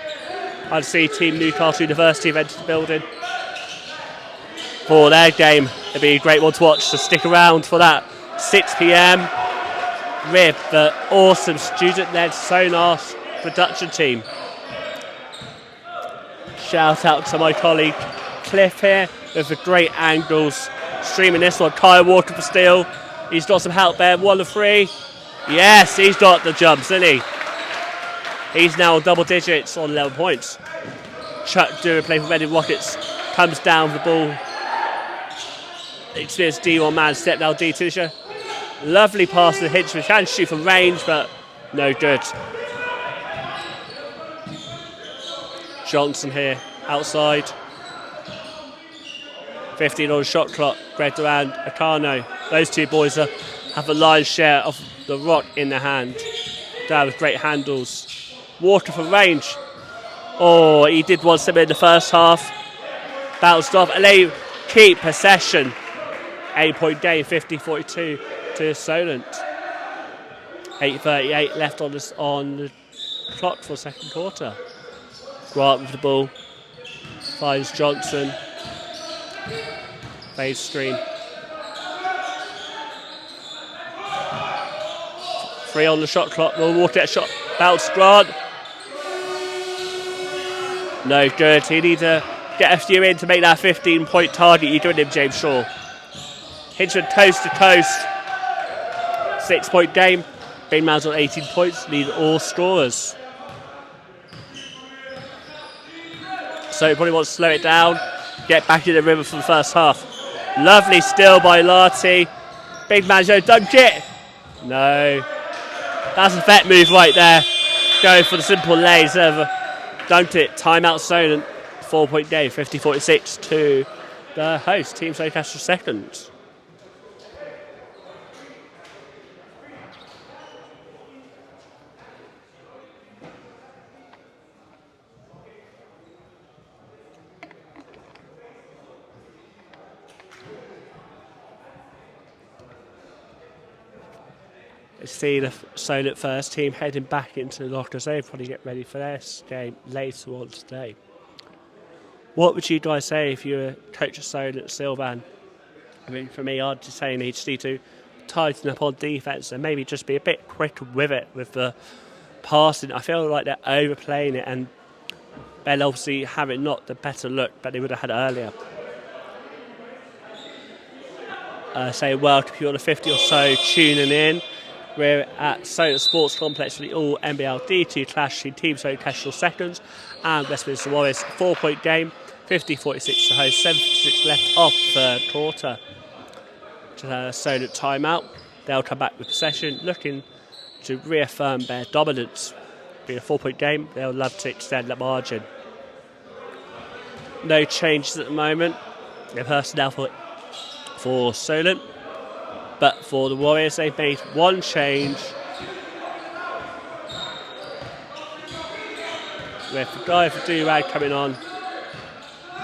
A: I'd see Team Newcastle University have entered the building for their game. It'll be a great one to watch, so stick around for that 6 p.m. with the awesome student-led Sonar production team. Shout out to my colleague Cliff here with the great angles. Streaming this one, Kyle Walker for steal. He's got some help there, 1 of 3. Yes, he's got the jumps, isn't he? He's now on double digits on 11 points. Chuck Dewar, play for Reading Rockets, comes down with the ball. Experienced D1 man, step down D Tisha. Lovely pass to Hitchman, can shoot from range, but no good. Johnson here, outside. 15 on the shot clock. Greg Durand, Akano. Those two boys have a lion's share of the rock in their hand. Down with great handles. Walker from range. Oh, he did want something in the first half. Bounced off, and they keep possession. 8-point game, 50-42 to Solent. 8:38 left on the clock for the second quarter. Grant with the ball. Finds Johnson. Fade screen. 3 on the shot clock. Will Walker get a shot? Bounce Grant. No good. He needs to get a few in to make that 15-point target. You're doing him, James Shaw. Hinchman coast to coast. 6-point game. Bainman's on 18 points. Need all scorers. So he probably wants to slow it down. Get back in the river for the first half. Lovely steal by Larty. Big man Joe dunked it. No. That's a vet move right there. Going for the simple lays. Dunked it. Timeout Solent. 4-point game. 50-46 to the host. Team Solent Kestrels second. see the Solent first team heading back into the lockers. They'll probably get ready for their game later on today. What would you guys say if you were coach of Solent, Sylvan? I mean, for me, I'd just say they just need to tighten up on defence and maybe just be a bit quicker with it, with the passing. I feel like they're overplaying it, and they'll obviously have it not the better look, but they would have had it earlier. Say welcome to you on the 50 or so tuning in. We're at Solent Sports Complex for the all NBL D2 clash between Team Solent Kestrels seconds and Westminster Warriors. 4-point game, 50-46 to host, 76 left off third quarter. Solent timeout. They'll come back with possession, looking to reaffirm their dominance. Being a 4-point game, they'll love to extend that margin. No changes at the moment. Their personnel for Solent, but for the Warriors, they've made one change. With the guy for Durag coming on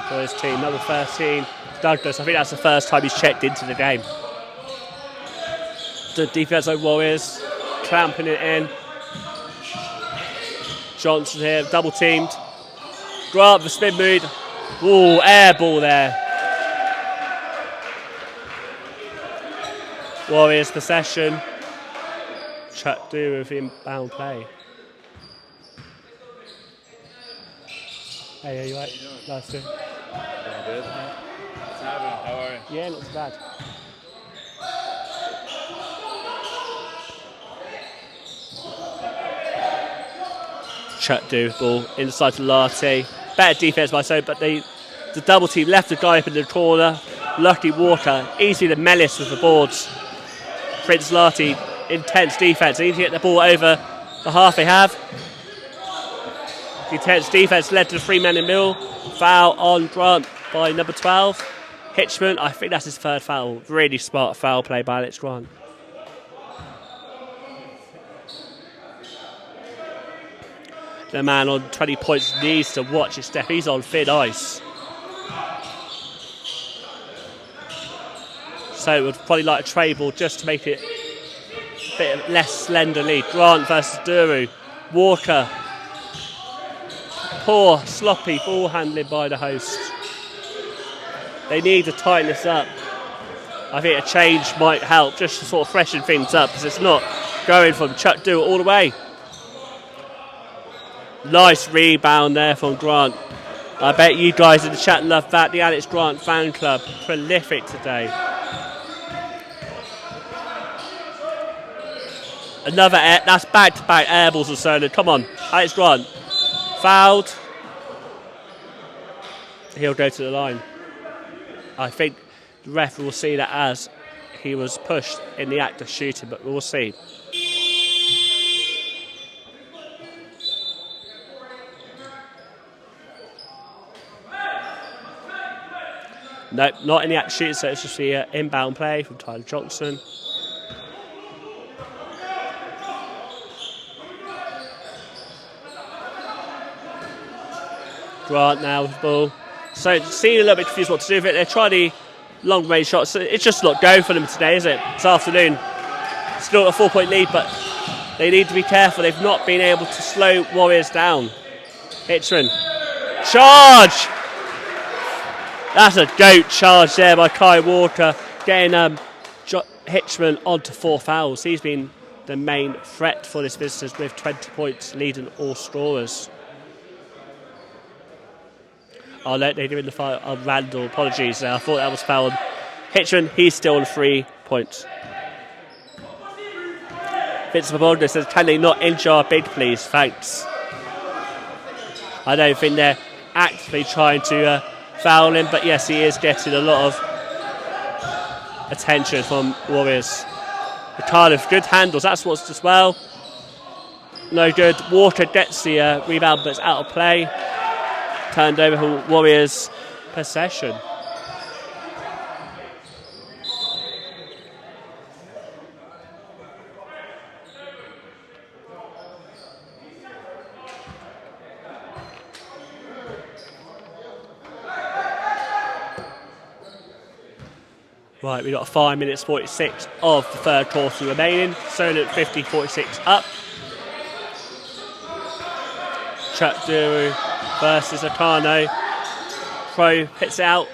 A: for his team, number 13, Douglas. I think that's the first time he's checked into the game. The defense of Warriors clamping it in. Johnson here, double teamed. Grant for spin move. Ooh, air ball there. Warriors possession. Chuck do with inbound play. Hey, are you right? Nice to.
B: Doing good. What's happening? How are you?
A: Yeah, not too bad. Chuck do ball inside to Larty. Better defense by so, but the double team left the guy up in the corner. Lucky Walker, easy to menace with the boards. Prince Larty, intense defense. They need to get the ball over the half they have. The intense defense led to the 3-man in middle. Foul on Grant by number 12. Hitchman, I think that's his third foul. Really smart foul play by Alex Grant. The man on 20 points needs to watch his step. He's on thin ice. So it would probably like a trade ball just to make it a bit less slender lead. Grant versus Duru. Walker. Poor, sloppy ball handling by the host. They need to tighten this up. I think a change might help just to sort of freshen things up, because it's not going from Chuck Duru all the way. Nice rebound there from Grant. I bet you guys in the chat love that. The Alex Grant fan club, prolific today. Another air, that's back-to-back air balls or so. Come on, Alex Grant. Fouled. He'll go to the line. I think the ref will see that as he was pushed in the act of shooting, but we'll see. Nope, not in the act of shooting, so it's just the inbound play from Tyler Johnson. Grant now with the ball. So seeing a little bit confused what to do with it. They're trying the long range shots. It's just not go for them today, is it? This afternoon. Still a 4-point lead, but they need to be careful. They've not been able to slow Warriors down. Hitchman. Charge! That's a goat charge there by Kai Walker, getting Hitchman onto 4 fouls. He's been the main threat for this visitors with 20 points, leading all scorers. Oh, no, they're doing the foul on Randall. Apologies. I thought that was foul on Hitchman. He's still on 3 points. Vince Mabonga says, can they not injure our bid, please? Thanks. I don't think they're actively trying to foul him, but yes, he is getting a lot of attention from Warriors. Ricardo, good handles. That's what's as well. No good. Walker gets the rebound, but it's out of play. Turned over for Warriors possession. Right, we've got 5 minutes 46 of the third quarter remaining. Solent 50-46 up. Chuck Duru versus Akano. Pro hits it out.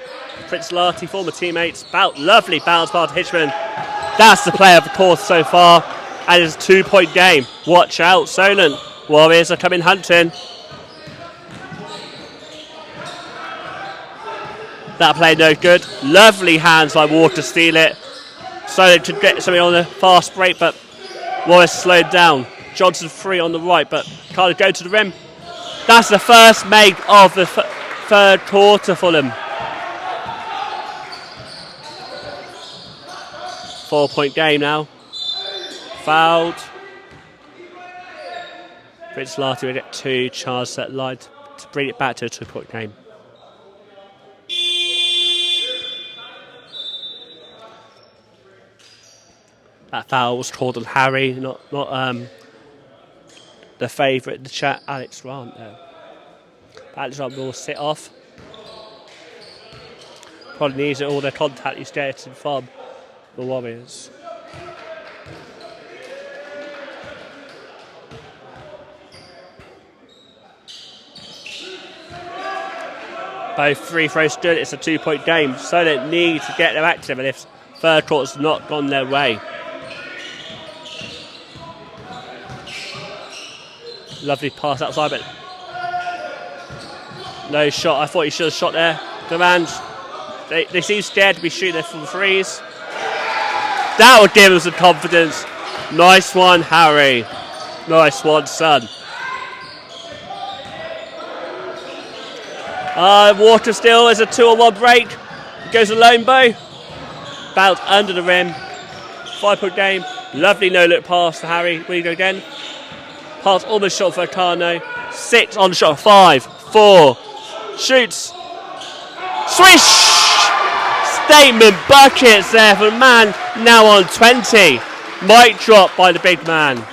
A: Prince Larty, former teammates. Lovely bounce by Hitchman. That's the play of the quarter so far. And it's a 2-point game. Watch out, Solent. Warriors are coming hunting. That play no good. Lovely hands by Ward to steal it. Solent to get something on the fast break, but Warriors slowed down. Johnson free on the right, but can't go to the rim. That's the first make of the third quarter for them. 4-point game now. Fouled. Prince Larty will get 2, charge that line to bring it back to a 2-point game. That foul was called on Harry, not the favourite in the chat, Alex Grant. Alex Grant will sit off. Probably needs it all the contact he's getting from the Warriors. Both free throws stood. It's a 2-point game, so they need to get their active, and if third quarter's not gone their way. Lovely pass outside, but no shot. I thought he should have shot there. Durand, they seem scared to be shooting from threes. That would give them some confidence. Nice one, Harry. Nice one, son. Water still is a 2-on-1 break. Goes a lone bow. Bounce under the rim. 5-point game. Lovely no-look pass to Harry. Will he go again? Pass almost shot for Akano. 6 on the shot. 5, 4. Shoots. Swish! Statement buckets there for the man. Now on 20. Mic drop by the big man.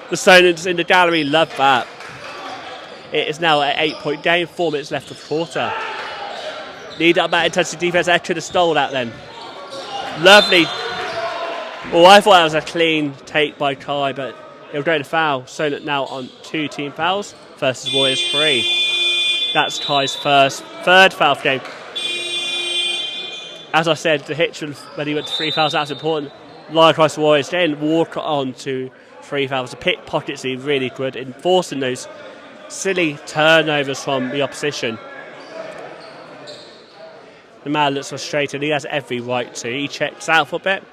A: The Solents in the gallery love that. It is now an 8-point game. 4 minutes left of the quarter. Need up that intensity defense. I could have stole that then. Lovely. Oh, I thought that was a clean take by Kai, but he'll go to foul. Solent now on 2 team fouls versus Warriors 3. That's Kai's third foul for the game. As I said, the Hitchman, when he went to 3 fouls, that's important. Line across the Warriors, then walk on to 3 fouls. The pickpockets are really good in forcing those silly turnovers from the opposition. The man looks frustrated. He has every right to. He checks out for a bit.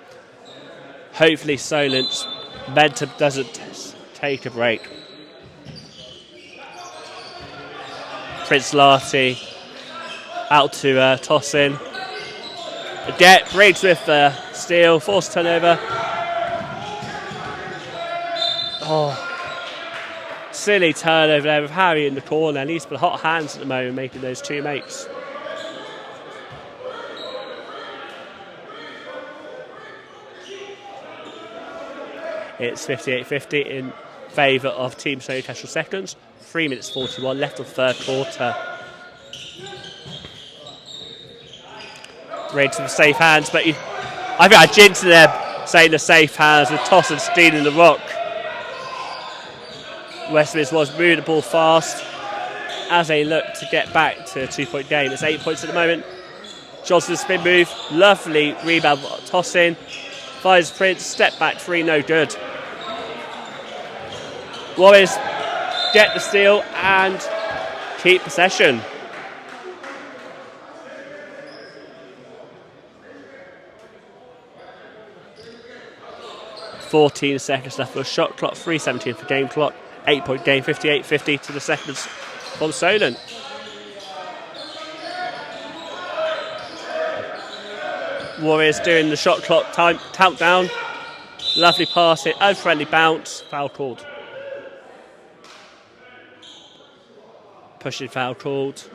A: Hopefully Solent's momentum doesn't take a break. Prince Larty out to toss in. Adet breaks with steal, forced turnover. Oh, silly turnover there with Harry in the corner, and he's got hot hands at the moment making those 2 makes. It's 58-50 in favour of Team Solent Kestrels seconds. 3 minutes 41 left of the third quarter. Ready to the safe hands, but I think I jinxed there saying the safe hands with toss and stealing the rock. Westminster was moving the ball fast as they look to get back to a 2-point game. It's 8 points at the moment. Johnson's spin move, lovely rebound, toss in. Finds Prince, step back 3, no good. Warriors get the steal and keep possession. .14 seconds left for a shot clock, 3:17 for game clock. 8-point game, 58-50 to the seconds from Solent. Warriors doing the shot clock countdown. Lovely pass hit, unfriendly bounce, foul called. Pushing foul called.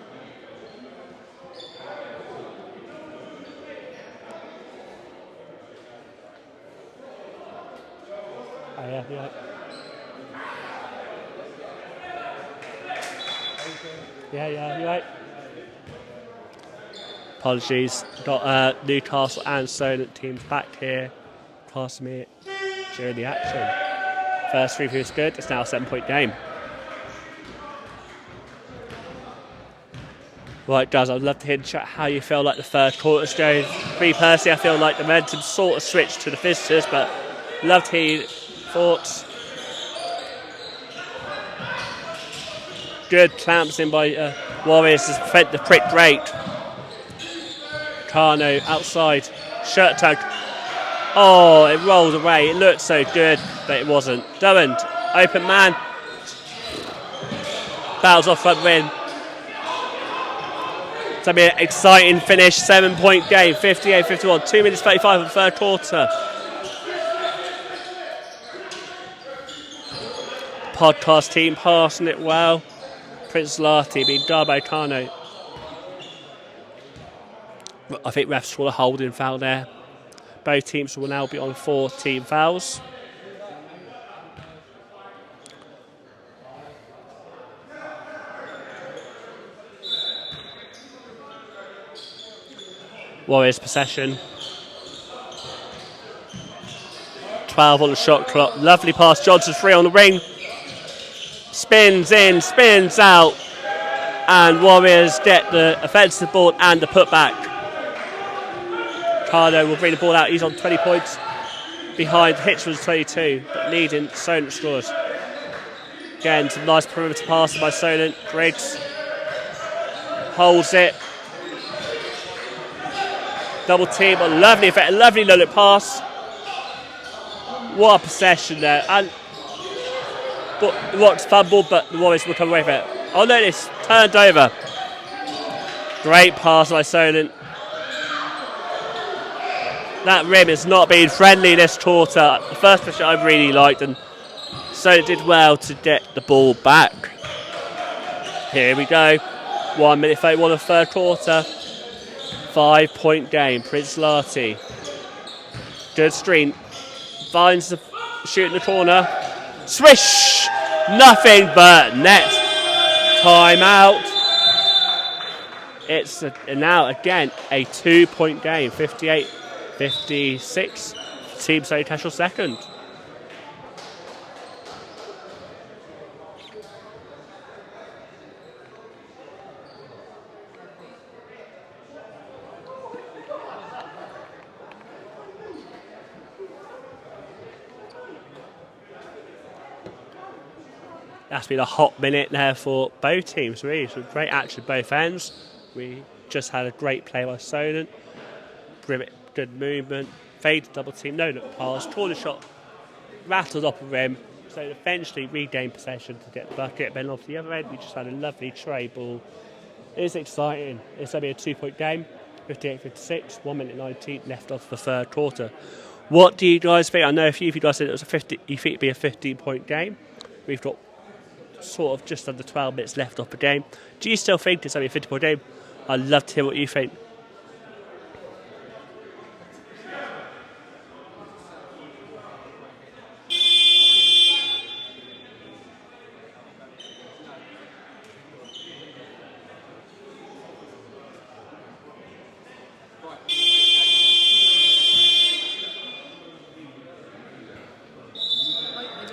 A: Oh, yeah, you're right. Yeah, you're right. Apologies. Got Newcastle and Solent teams back here. Passing me during the action. First free is good. It's now a 7-point game. Right, guys, I'd love to hear in chat how you feel like the third quarter's going. Me personally, I feel like the momentum sort of switched to the visitors, but love to hear your thoughts. Good clamps in by Warriors to prevent the prick break. Carno outside, shirt tug. Oh, it rolled away. It looked so good, but it wasn't. Durand, open man. Fouls off front rim. It's going to be an exciting finish. 7-point game, 58-51. 2 minutes 35 of the third quarter. Podcast team passing it well. Prince Larty being guarded by Carno. I think refs will a holding foul there. Both teams will now be on 4 team fouls. Warriors possession. 12 on the shot clock. Lovely pass. Johnson 3 on the ring. Spins in, spins out. And Warriors get the offensive board and the putback. Carno will bring the ball out. He's on 20 points. Behind Hitchman's 22, but leading Solent scores. Again, some nice perimeter passing by Solent. Griggs holds it. Double team, a lovely effect, a lovely low pass. What a possession there. And the Rocks fumbled, but the Warriors will come away with it. Oh no, it's turned over. Great pass by Solent. That rim has not been friendly this quarter. The first possession I really liked, and Solent did well to get the ball back. Here we go. 1 minute 31 of the third quarter. 5-point game. Prince Larty. Good screen. Finds the shoot in the corner. Swish! Nothing but net. Timeout. It's now again a 2-point game. 58-56. Team Solent Kestrels second. That's been a hot minute there for both teams, really. So great action both ends. We just had a great play by Solent. Good movement. Fade double team, no look pass. Corner shot, rattled off the rim. So eventually regained possession to get the bucket. Then off the other end, we just had a lovely tray ball. It's exciting. It's going to be a 2-point game. 58-56, 1 minute 19 left off the third quarter. What do you guys think? I know a few of you guys said you think it'd be a 15-point game. We've got sort of just under 12 minutes left off the game. Do you still think it's only a 50-point game? I'd love to hear what you think.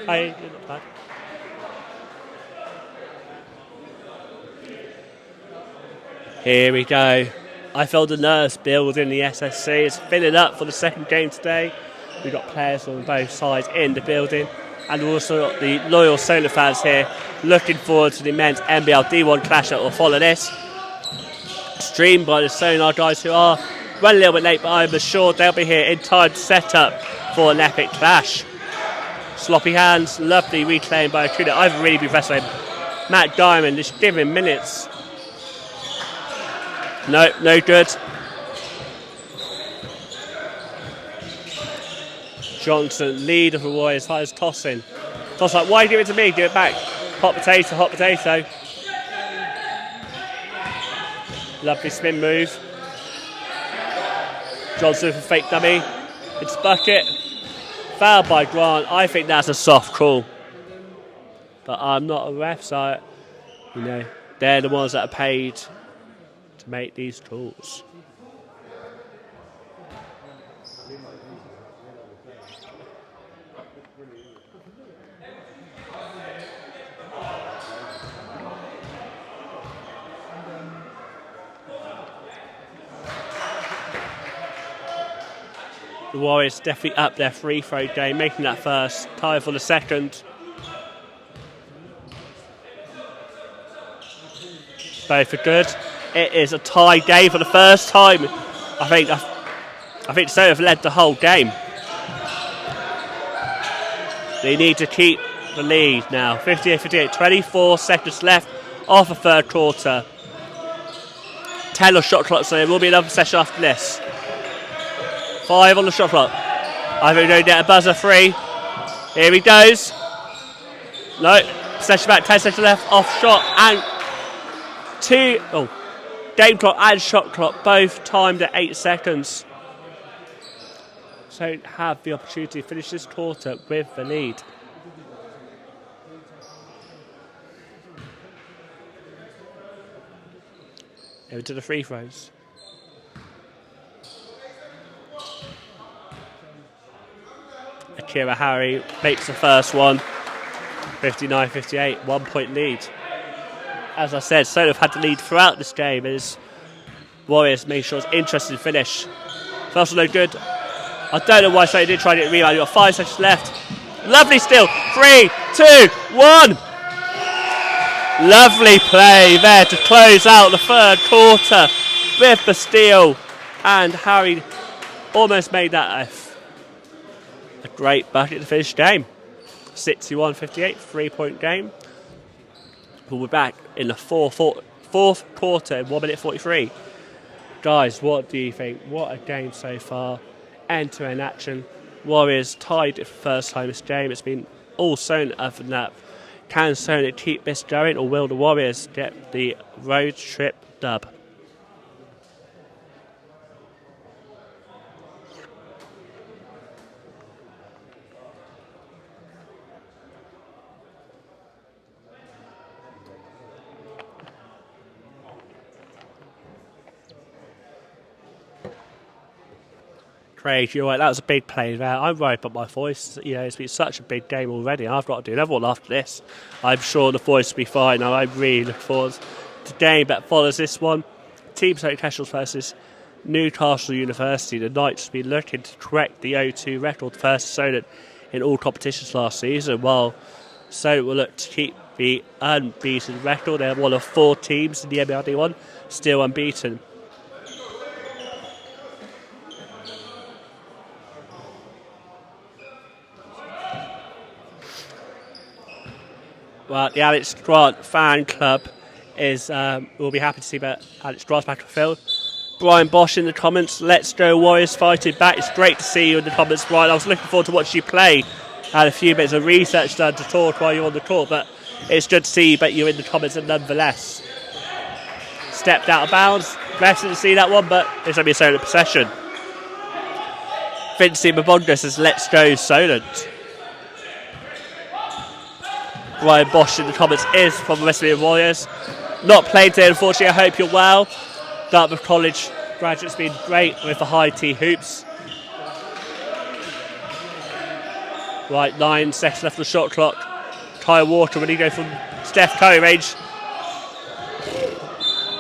A: Hi, you're not bad. Here we go. I feel the nerves build in the SSC. It's filling up for the second game today. We've got players on both sides in the building, and also got the loyal Solent fans here looking forward to the immense NBL D1 clash that will follow this. Streamed by the Sonar guys who are running a little bit late, but I'm assured they'll be here in time to set up for an epic clash. Sloppy hands, lovely reclaim by Akuda. I've really been impressed with him. Matt Diamond, just give him minutes. No good. Johnson, lead of the Warriors, high as tossing. Toss like, why give it to me? Give it back. Hot potato, hot potato. Lovely spin move. Johnson with a fake dummy. It's bucket. Fouled by Grant. I think that's a soft call. But I'm not a ref, so, they're the ones that are paid to make these calls. The Warriors definitely up their free throw game, making that first, tie for the second. Both are good. It is a tie game for the first time. I think so have led the whole game. They need to keep the lead now. 58-58, 24 seconds left of the third quarter. 10 on shot clock, so there will be another session after this. 5 on the shot clock. I think we're going to get a buzzer 3. Here he goes. No, possession back, 10 seconds left, off shot and 2. Oh, game clock and shot clock both timed at 8 seconds. So have the opportunity to finish this quarter with the lead. Over to the free throws. Akira Harry makes the first one. 59-58, 1 point lead. As I said, Solent have had the lead throughout this game as Warriors made sure it's an interesting finish. First one no good. I don't know why Solent did try to get a rebound. You've got 5 seconds left. Lovely steal. 3, 2, 1. Lovely play there to close out the third quarter with the steal. And Harry almost made that a great bucket to finish the game. 61-58, 3-point game. We'll be back in the fourth quarter in 1 minute 43. Guys, what do you think? What a game so far. End-to-end action. Warriors tied it for the first time this game. It's been all Solent other than that. Can Solent keep this going, or will the Warriors get the road trip dub? Craig, you're right, that was a big play there. I'm worried about my voice. You know, it's been such a big game already. I've got to do another one after this. I'm sure the voice will be fine. Now, I really look forward to the game that follows this one. Team Solent Kestrels versus Newcastle University. The Knights will be looking to correct the 0-2 record versus Solent in all competitions last season, while Solent will look to keep the unbeaten record. They're one of 4 teams in the MLD1 still unbeaten. Well, the Alex Grant fan club will be happy to see that Alex Grant's back on the field. Brian Bosch in the comments. Let's go Warriors fighting back. It's great to see you in the comments, Brian. I was looking forward to watching you play. I had a few bits of research done to talk while you're on the court, but it's good to see that you're in the comments nonetheless. Stepped out of bounds. Best to see that one, but it's only a Solent possession. Vinci Mabonga says, let's go Solent. Ryan Bosch in the comments is from the Westminster Warriors. Not played today, unfortunately. I hope you're well. Dartmouth College graduate's been great with the high T hoops. Right, 9 seconds left of the shot clock. Kyle Walker when he goes from Steph Curry range.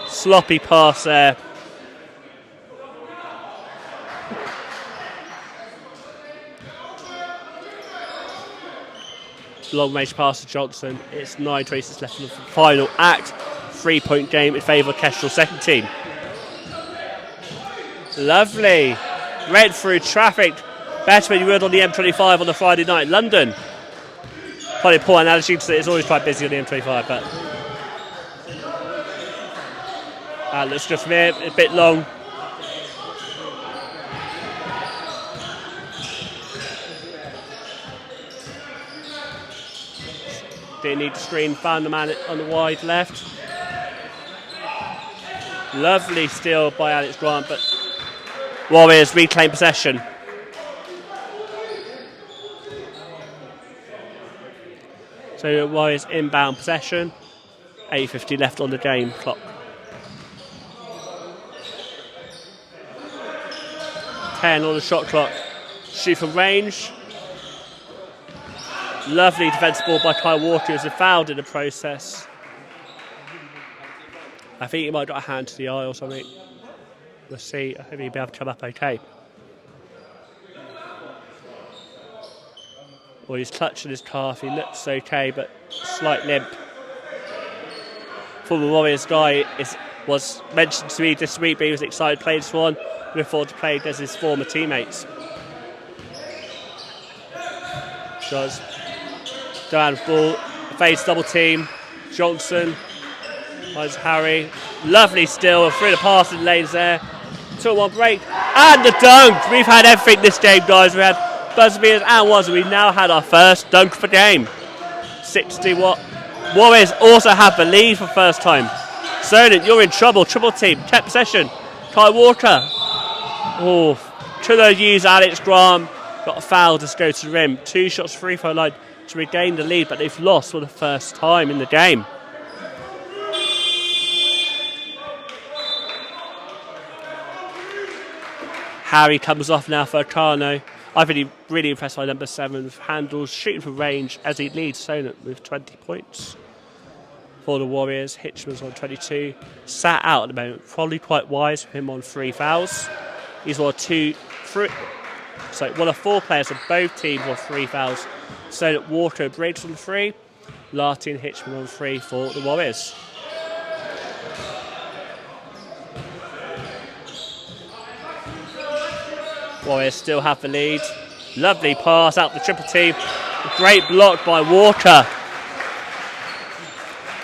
A: Sloppy pass there. Long range pass to Johnson. It's 9 traces left in the final act. 3-point game in favour of Kestrel's second team. Lovely. Red through traffic. Better than you would on the M25 on the Friday night in London. Probably a poor analogy because it's always quite busy on the M25, but looks good from here. A bit long. Didn't need to screen, found the man on the wide left. Lovely steal by Alex Grant, but Warriors reclaim possession. So Warriors inbound possession. 8:50 left on the game clock. 10 on the shot clock. Shoot from range. Lovely defensive ball by Kyle Walker, who's fouled in the process. I think he might have got a hand to the eye or something. We'll see. I hope he'll be able to come up okay. Or he's clutching his calf. He looks okay, but slight limp. Former Warriors guy was mentioned to me this week, but he was excited to play this one. Looking forward to playing as his former teammates. Does down ball, face double team. Johnson finds Harry. Lovely steal through the passing lanes there. 2-1 break. And the dunk! We've had everything this game, guys. We had buzzer beaters and ones. We've now had our first dunk of the game. 60-watt. Warriors also have the lead for the first time. Solent, you're in trouble. Triple team. Kept possession. Kai Walker. Oh, to the use Alex Graham. Got a foul to go to the rim. 2 shots free throw line to regain the lead, but they've lost for the first time in the game. Harry comes off now for Akano. I've been really impressed by number 7 with handles, shooting for range as he leads Solent with 20 points. For the Warriors, Hitchman's on 22. Sat out at the moment, probably quite wise for him on 3 fouls. He's one of 4 players on both teams on 3 fouls. Solent Walker breaks on 3. Larty and Hitchman on 3 for the Warriors. Warriors still have the lead. Lovely pass out the triple team. A great block by Walker.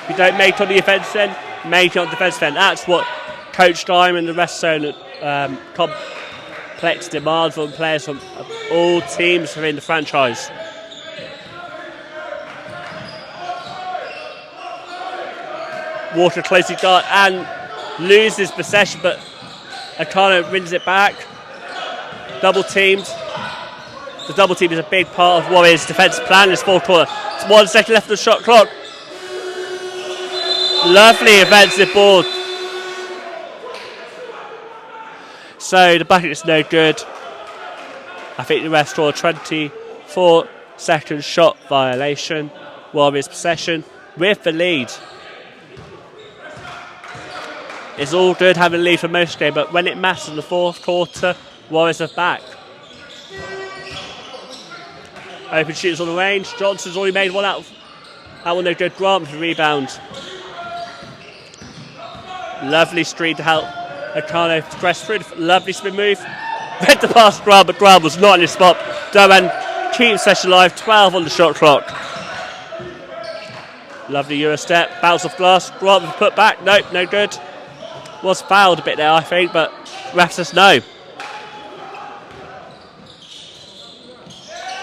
A: If you don't make it on the offence end, make it on the defence end. That's what Coach Diamond and the rest of Solent complex demands from players from all teams within the franchise. Walker closely guard and loses possession, but Akano wins it back. Double teamed. The double team is a big part of Warriors' defensive plan in this fourth quarter. It's 1 second left of the shot clock. Lovely offensive board. So the bucket is no good. I think the ref scored a 24-second shot violation. Warriors possession with the lead. It's all good having a lead for most of the game, but when it matters in the fourth quarter, Warriors are back. Open shooters on the range. Johnson's already made one out. That one no good. Grant with the rebound. Lovely screen to help Akano press through. Lovely spin move. Read the pass Grant, but Grant was not in his spot. Doan keeps session alive. 12 on the shot clock. Lovely Euro step. Bounce off glass. Grant with put back. Nope, no good. Was fouled a bit there, I think, but refs says no.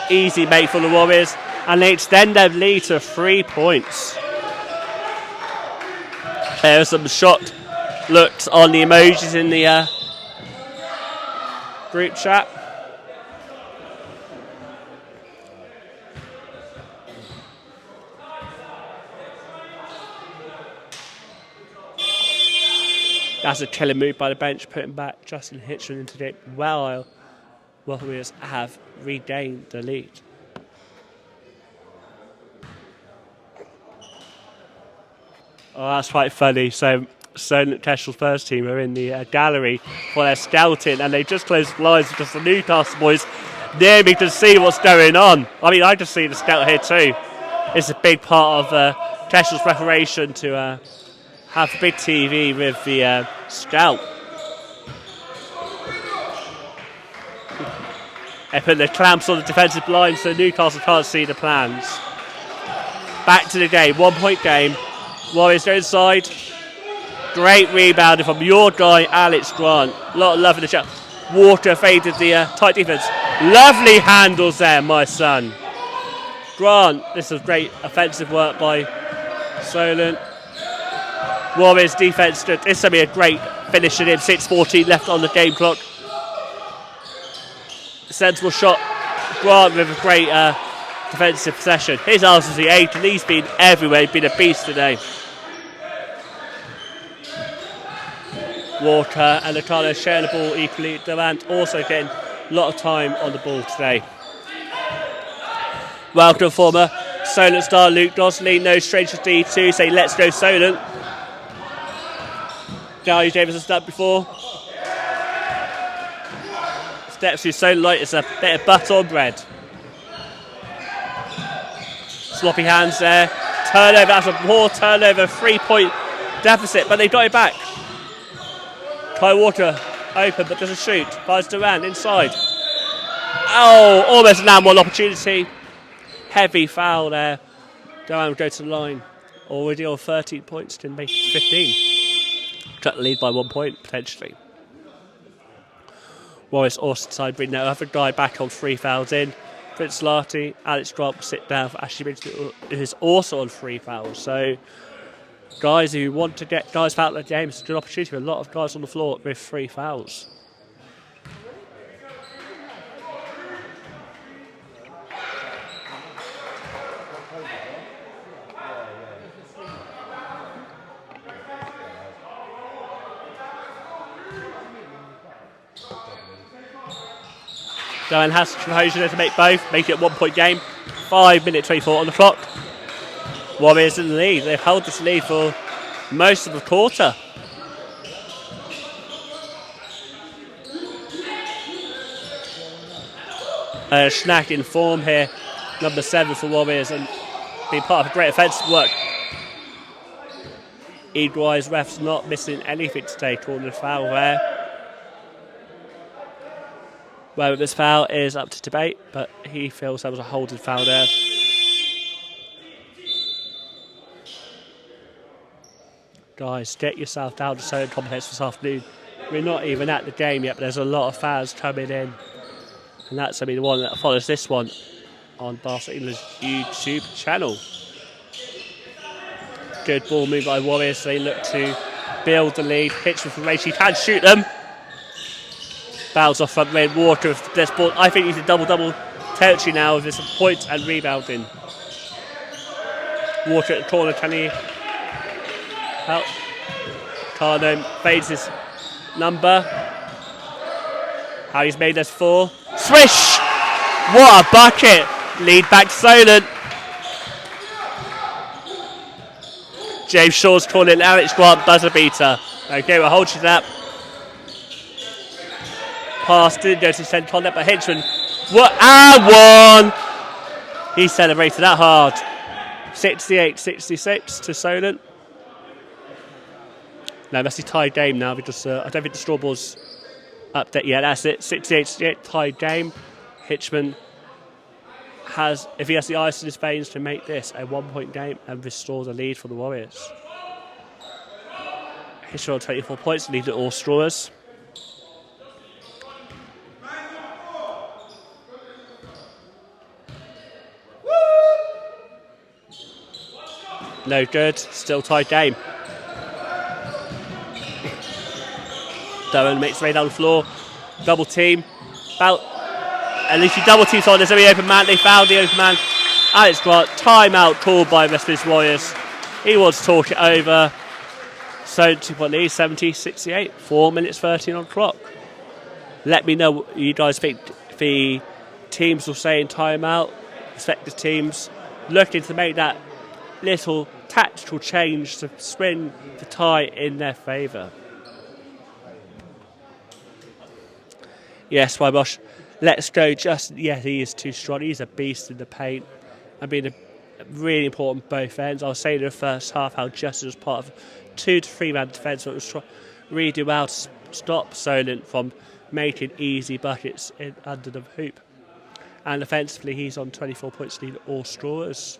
A: Easy make for the Warriors, and they extend their lead to 3 points. There's some shot looks on the emojis in the group chat. That's a killer move by the bench, putting back Justin Hitchman into the game while Warriors have regained the lead. Oh, that's quite funny. So Kestrels' first team are in the gallery for their scouting, and they just closed the blinds because the Newcastle boys near me to see what's going on. I mean, I just see the scout here too. It's a big part of Kestrels' preparation to have a big TV with the scout. They put the clamps on the defensive line so Newcastle can't see the plans. Back to the game, 1 point game. Warriors go inside. Great rebounding from your guy, Alex Grant. A lot of love in the shot. Walker faded the tight defense. Lovely handles there, my son. Grant, this is great offensive work by Solent. Warriors defense, this is going to be a great finish in him. 6:14 left on the game clock. Sensible shot. Grant with a great defensive possession. His arms is the 8, and he's been everywhere. He's been a beast today. Walker and Akano sharing the ball equally. Durant also getting a lot of time on the ball today. Welcome former Solent star Luke Dossley. No stranger to D2. Say let's go Solent. Gary Davis has done before. Steps through Solent like it's a bit of butter on bread. Sloppy hands there. Turnover after more turnover, 3-point deficit, but they got it back. Kai Walker open but doesn't shoot. Finds Durant inside. Oh, almost an one opportunity. Heavy foul there. Durant will go to the line. Already on 13 points to make it 15. Cut the lead by 1 point potentially. Warriors also decide to bring their other guy back on 3 fouls in. Prince Larty, Alex Grant will sit down for Ashley Bridge, who is also on 3 fouls. So, guys who want to get guys fouled in the game, it's a good opportunity for a lot of guys on the floor with 3 fouls. Durant has composure to make both, make it a 1 point game. 5 minutes 24 on the clock. Warriors in the lead. They've held this lead for most of the quarter. Schnack in form here, number 7 for Warriors, and being part of a great offensive work. Eagle-eyes refs not missing anything today, calling a foul there. Well, this foul is up to debate, but he feels there was a holding foul there. Guys, get yourself down to Solent complex this afternoon. We're not even at the game yet, but there's a lot of fans coming in. And that's going to be the one that follows this one on Barca England's YouTube channel. Good ball move by Warriors. They look to build the lead. Hitchman from Racing can shoot them. Bounce off front red. Walker with this ball. I think he's in double-double territory now with this points and rebounding. Walker at the corner. Can he help? Carno fades his number. How he's made this 4. Swish! What a bucket! Lead back to Solent. James Shaw's calling Alex Grant buzzer beater. Okay, we'll hold you to that. Pass didn't go to send contact, but Hitchman. What? And 1! He celebrated that hard. 68-66 to Solent. No, that's the tied game now because I don't think the straw ball's update. Yeah, that's it. 68-68 tied game. Hitchman has, if he has the ice in his veins, to make this a 1 point game and restore the lead for the Warriors. Hitchman on 24 points, lead at all strawers. No good, still tied game. Durham makes his way down the floor. Double team. At least he double teams on. There's only open man. They found the open man. Alex Grant. Timeout called by Westminster Warriors. He wants to talk it over. So 2 point lead, 70-68. 4 minutes 13 on the clock. Let me know what you guys think the teams will say in timeout. Respective teams looking to make that little tactical change to swing the tie in their favour. Yes, Wybosh, let's go. He is too strong. He's a beast in the paint and being really important both ends. I was saying in the first half how Justin was part of 2 to 3 man defence, but was really do well to stop Solent from making easy buckets under the hoop. And offensively, he's on 24 points lead all strawers.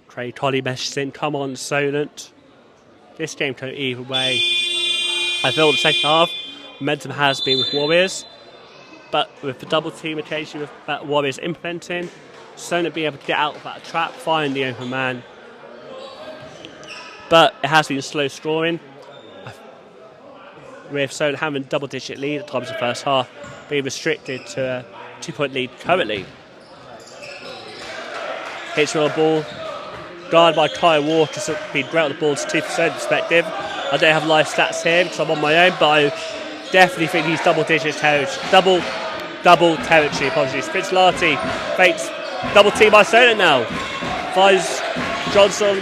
A: Craig Colley meshes in. Come on, Solent. This game can go either way. I feel the second half, momentum has been with Warriors, but with the double team occasion with that Warriors implementing, Solent being able to get out of that trap, find the open man. But it has been slow scoring, with Solent having double-digit lead at times in the first half, being restricted to a 2 point lead currently. Hits on the ball. Guarded by Kyle Walker, so been great on the ball to 2% perspective. I don't have live stats here because I'm on my own, but I definitely think he's double-digit territory. Double territory, apologies. Prince Larty fakes Double team by Solent now. Finds Johnson.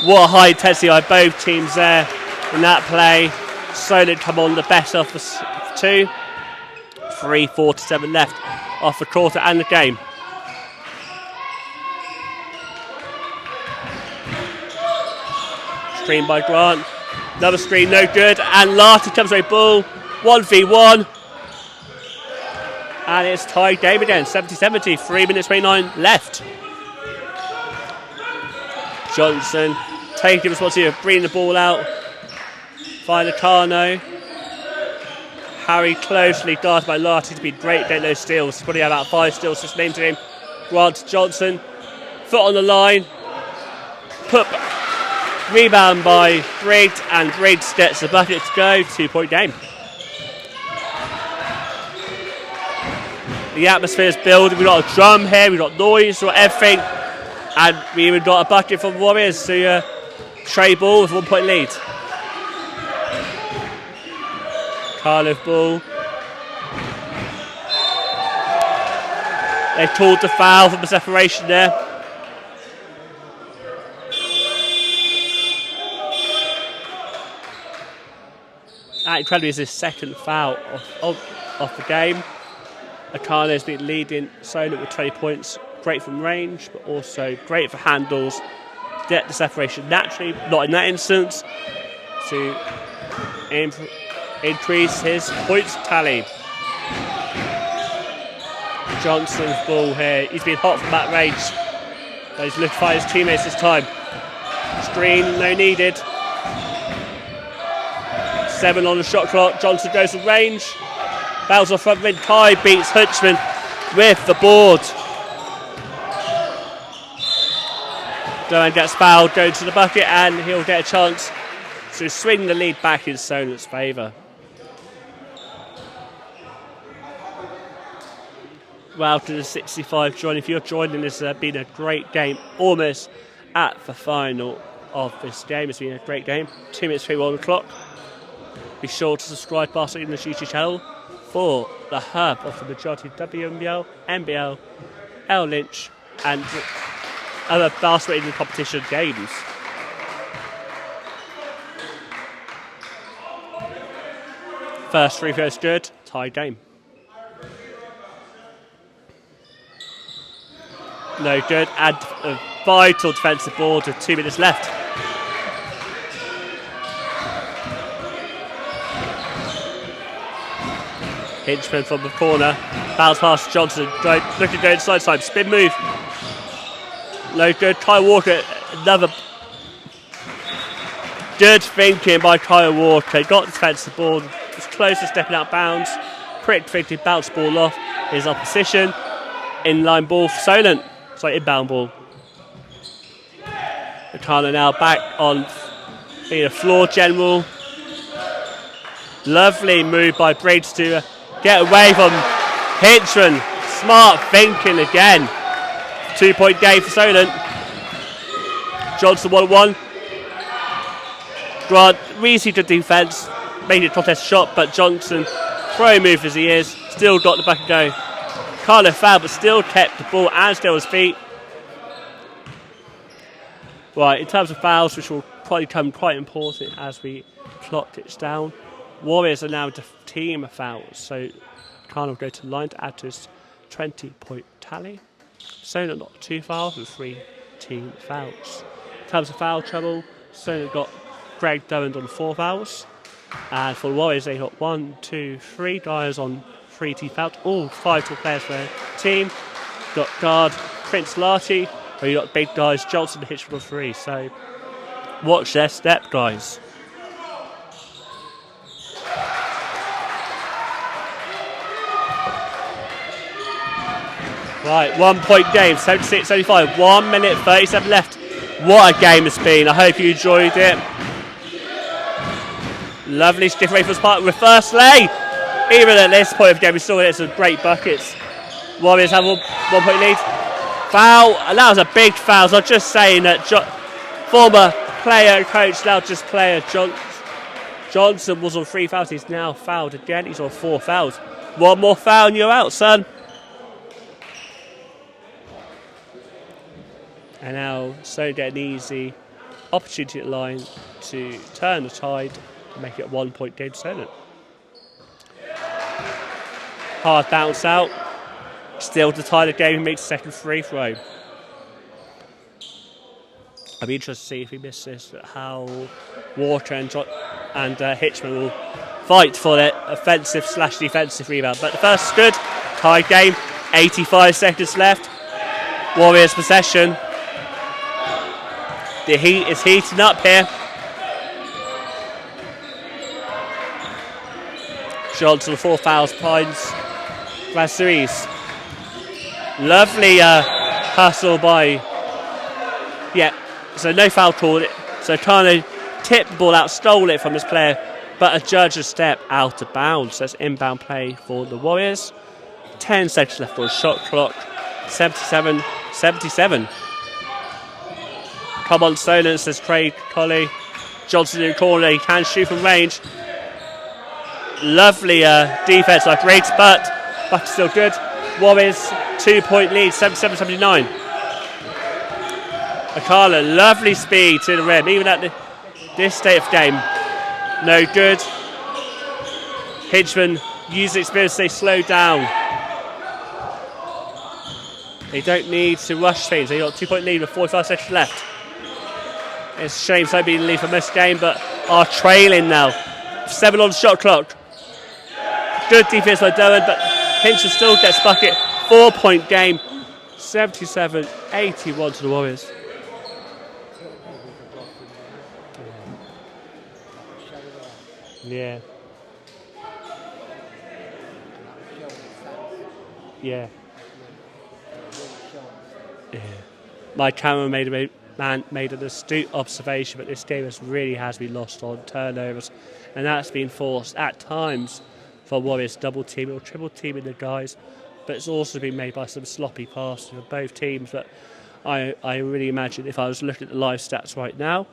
A: What a high intensity by both teams there in that play. Solent come on the best of the two. 3:47 left off the quarter and the game. Screen by Grant. Another screen, no good. And Larty comes away ball. 1v1. And it's tied game again. 70-70. 3 minutes 29 left. Johnson taking responsibility of bringing the ball out. Find Acano. Harry closely guarded by Larty to be great. Don't know steals. He's probably had about 5 steals just named to him. Grant to Johnson. Foot on the line. Rebound by Briggs, and Briggs gets the bucket to go. 2-point game. The atmosphere is building. We've got a drum here, we've got noise, we've got everything. And we even got a bucket from Warriors to trade ball with 1-point lead. Cardiff ball. They called the foul from the separation there. That incredibly is his second foul of the game. Akane has been leading Solent with 20 points. Great from range, but also great for handles. Get the separation naturally, not in that instance, to increase his points tally. Johnson's ball here. He's been hot from that range, but he's looking for his teammates this time. Screen, no needed. 7 on the shot clock. Johnson goes to range. Bounce off front mid. Kai beats Hunchman with the board. Doan gets fouled, going to the bucket, and he'll get a chance to swing the lead back in Solent's favour. Well, to the 65 join. If you're joining, this has been a great game, almost at the final of this game. It's been a great game. 2 minutes 31 on the clock. Be sure to subscribe to us in the YouTube channel for the hub of the majority of WNBL, NBL, L Lynch, and other basketball in the competition games. First free throws good, tie game. No good, and a vital defensive board with 2 minutes left. Hinchman from the corner, bounce past Johnson, looking to go inside side, spin move. No good, Kyle Walker, another good thinking by Kyle Walker. Got the defensive ball, was close to stepping out bounds. Quick thinking, bounce ball off his opposition. Inline ball for Solent, sorry, inbound ball. Akana now back on being a floor general. Lovely move by Briggs to get away from Hinchman. Smart thinking again. 2-point game for Solent. Johnson 1-1. Grant, really good defence. Made a contest shot, but Johnson, pro move as he is, still got the back and go. Carlo fouled, but still kept the ball and still his feet. Right, in terms of fouls, which will probably become quite important as we clock it down. Warriors are now a team of fouls, so Carlo will go to the line to add to his 20-point tally. Solent got 2 fouls with 3 team fouls. In terms of foul trouble, Solent got Greg Durand on 4 fouls. And for the Warriors, they got 1, 2, 3 guys on 3 team fouls. All 5 tall players for their team. Got guard Prince Larty, where you got big guys Johnson and Hitchman for 3. So watch their step, guys. Right, 1-point game, 76-75, 1 minute 37 left. What a game it's been. I hope you enjoyed it. Lovely stiff away from the park. Reverse lay. Even at this point of the game, we still get some great buckets. Warriors have 1-point lead. Foul, and that was a big foul. So I'm just saying that former player, coach, now just player Johnson was on 3 fouls. He's now fouled again. He's on 4 fouls. One more foul and you're out, son. And now Solent get an easy opportunity at line to turn the tide and make it a 1 point game to Solent. Hard bounce out. Still to tie the game. He makes the second free throw. I'd be interested to see if he misses how Walker and Hitchman will fight for their offensive/defensive rebound. But the first is good. Tie game. 85 seconds left. Warriors possession. The heat is heating up here. Johnson 4 fouls, Pines. Brasseries. Lovely hustle by. Yeah, so no foul called. So kind of tipped the ball out, stole it from his player, but a judge's step out of bounds. So it's inbound play for the Warriors. 10 seconds left on the shot clock. 77-77. Come on, Solent, says Craig Colley. Johnson in the corner, he can shoot from range. Lovely defense by Briggs, but still good. Warriors 2 point lead, 77-79. Akala, lovely speed to the rim, even at this state of game. No good. Hitchman uses experience, they slow down. They don't need to rush things. They got 2 point lead with 45 seconds left. It's a shame so being lead for this game, but are trailing now. 7 on the shot clock. Good defense by Doan, but Hinchman still gets bucket. 4 point game. 77-81 to the Warriors. Yeah. Yeah. My camera made an astute observation, but this game really has been lost on turnovers, and that's been forced at times for Warriors double teaming or triple teaming the guys, but it's also been made by some sloppy passes for both teams. But I really imagine if I was looking at the live stats right now,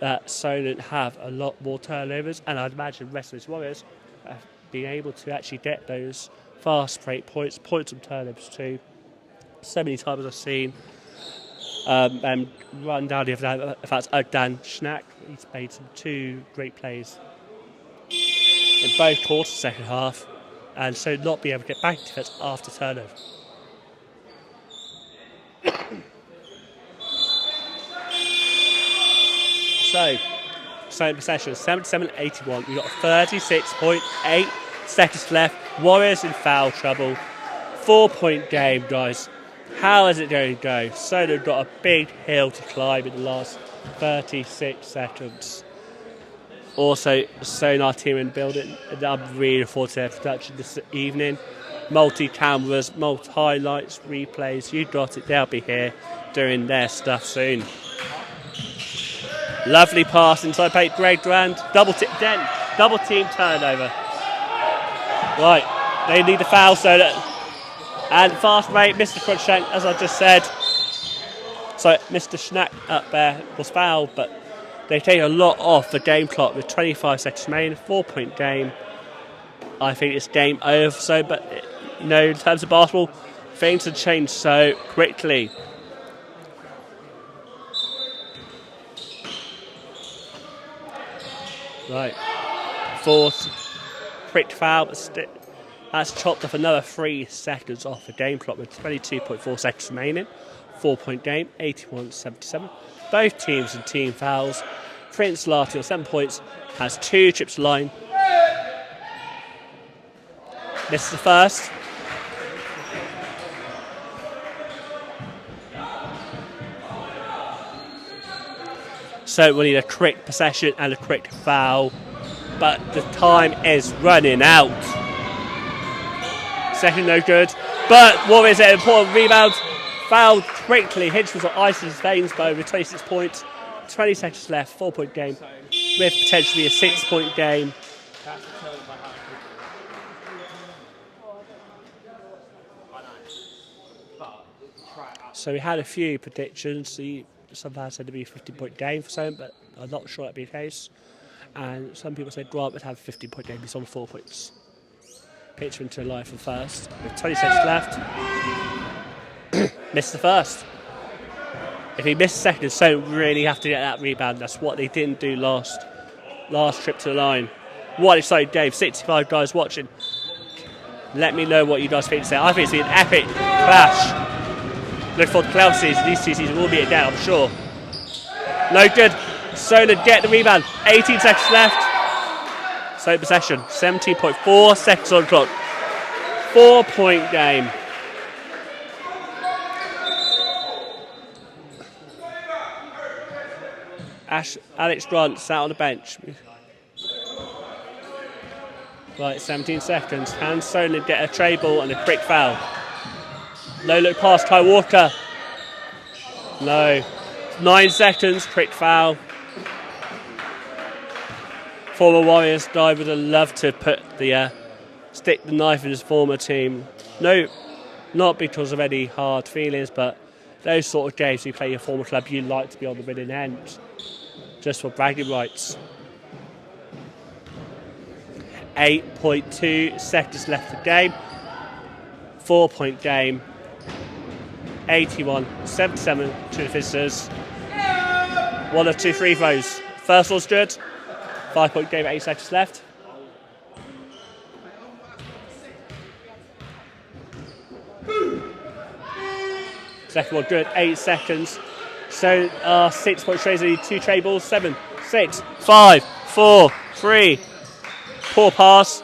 A: that Solent have a lot more turnovers, and I'd imagine the rest of these Warriors have been able to actually get those fast break points on turnovers too. So many times I've seen and run down the other day. If that's Dan Schnack, he's made some 2 great plays in both quarters, second half, and so not be able to get back to defense after turnover. So, same possession, 77-81. We've got 36.8 seconds left. Warriors in foul trouble. 4 point game, guys. How is it going to go? So they've got a big hill to climb in the last 36 seconds. Also, Sonar team in building. I'm really looking forward to their production this evening. Multi-cameras, multi-highlights, replays. You got it. They'll be here doing their stuff soon. Lovely pass inside paint. Greg Durand. Double team turnover. Right. They need the foul so that. And fast break, Mr. Crookshank, as I just said. So Mr. Schnack up there was fouled, but they take a lot off the game clock with 25 seconds remaining. 4 point game. I think it's game over. So, but in terms of basketball, things have changed so quickly. Right. Fourth quick foul, but that's chopped off another 3 seconds off the game clock with 22.4 seconds remaining. 4 point game, 81-77. Both teams in team fouls. Prince Larty on 7 points, has 2 trips to line. This is the first. So we'll need a quick possession and a quick foul. But the time is running out. Second no good. But Warriors at an important rebound. Fouled quickly. Hitch was on ice in his veins by over 26 points. 20 seconds left. 4 point game. With potentially a 6 point game. So we had a few predictions. Some fans said it'd be a 50 point game for Solent, but I'm not sure that'd be the case. And some people said Grant would have a 15-point game. He's on 4 points. Pitch into life for first. With 20 seconds left. Missed the first. If he missed second, Solent really have to get that rebound. That's what they didn't do last trip to the line. What exciting game. 65 guys watching. Let me know what you guys think. I think it's been an epic clash. Look for the playoff season. These two seasons will be again, I'm sure. No good. Solent get the rebound. 18 seconds left. Solent possession. 17.4 seconds on the clock. 4-point game. Alex Grant sat on the bench. Right, 17 seconds. Can Solent get a tray ball and a quick foul? No look past Kai Walker. No. 9 seconds, quick foul. Former Warriors guy would have loved to put stick the knife in his former team. No, not because of any hard feelings, but those sort of games you play your former club, you like to be on the winning end. Just for bragging rights. 8.2 seconds left of the game. 4-point game. 81-77 to the visitors. 1 of 2 free throws. First one's good. 5-point game, 8 seconds left. Second one good, 8 seconds. So 6-point trays, only 2 tray balls. 7, 6, 5, 4, 3. Poor pass.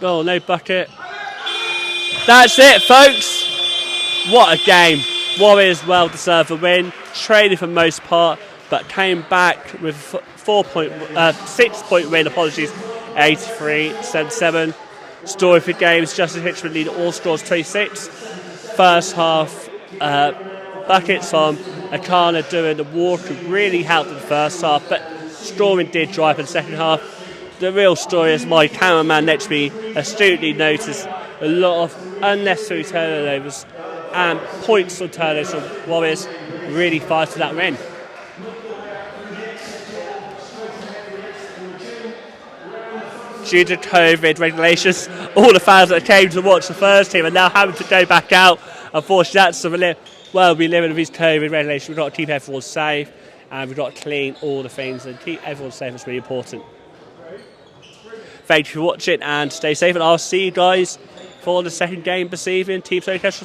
A: No bucket. That's it, folks. What a game. Warriors well deserved the win. Traded for most part, but came back with 6-point win. 83-77. Story for games. Justin Hitchman lead all scores 26. First half buckets from Akana doing the Walker really helped in the first half, but scoring did drive in the second half. The real story is my cameraman next to me astutely noticed a lot of unnecessary turnovers and points on turnovers from Warriors really fight for that win. Due to COVID regulations, all the fans that came to watch the first team are now having to go back out. Unfortunately, that's we live in these COVID regulations. We've got to keep everyone safe and we've got to clean all the things and keep everyone safe. It's really important. Thank you for watching and stay safe, and I'll see you guys for the second game this evening. Team Solent Kestrels.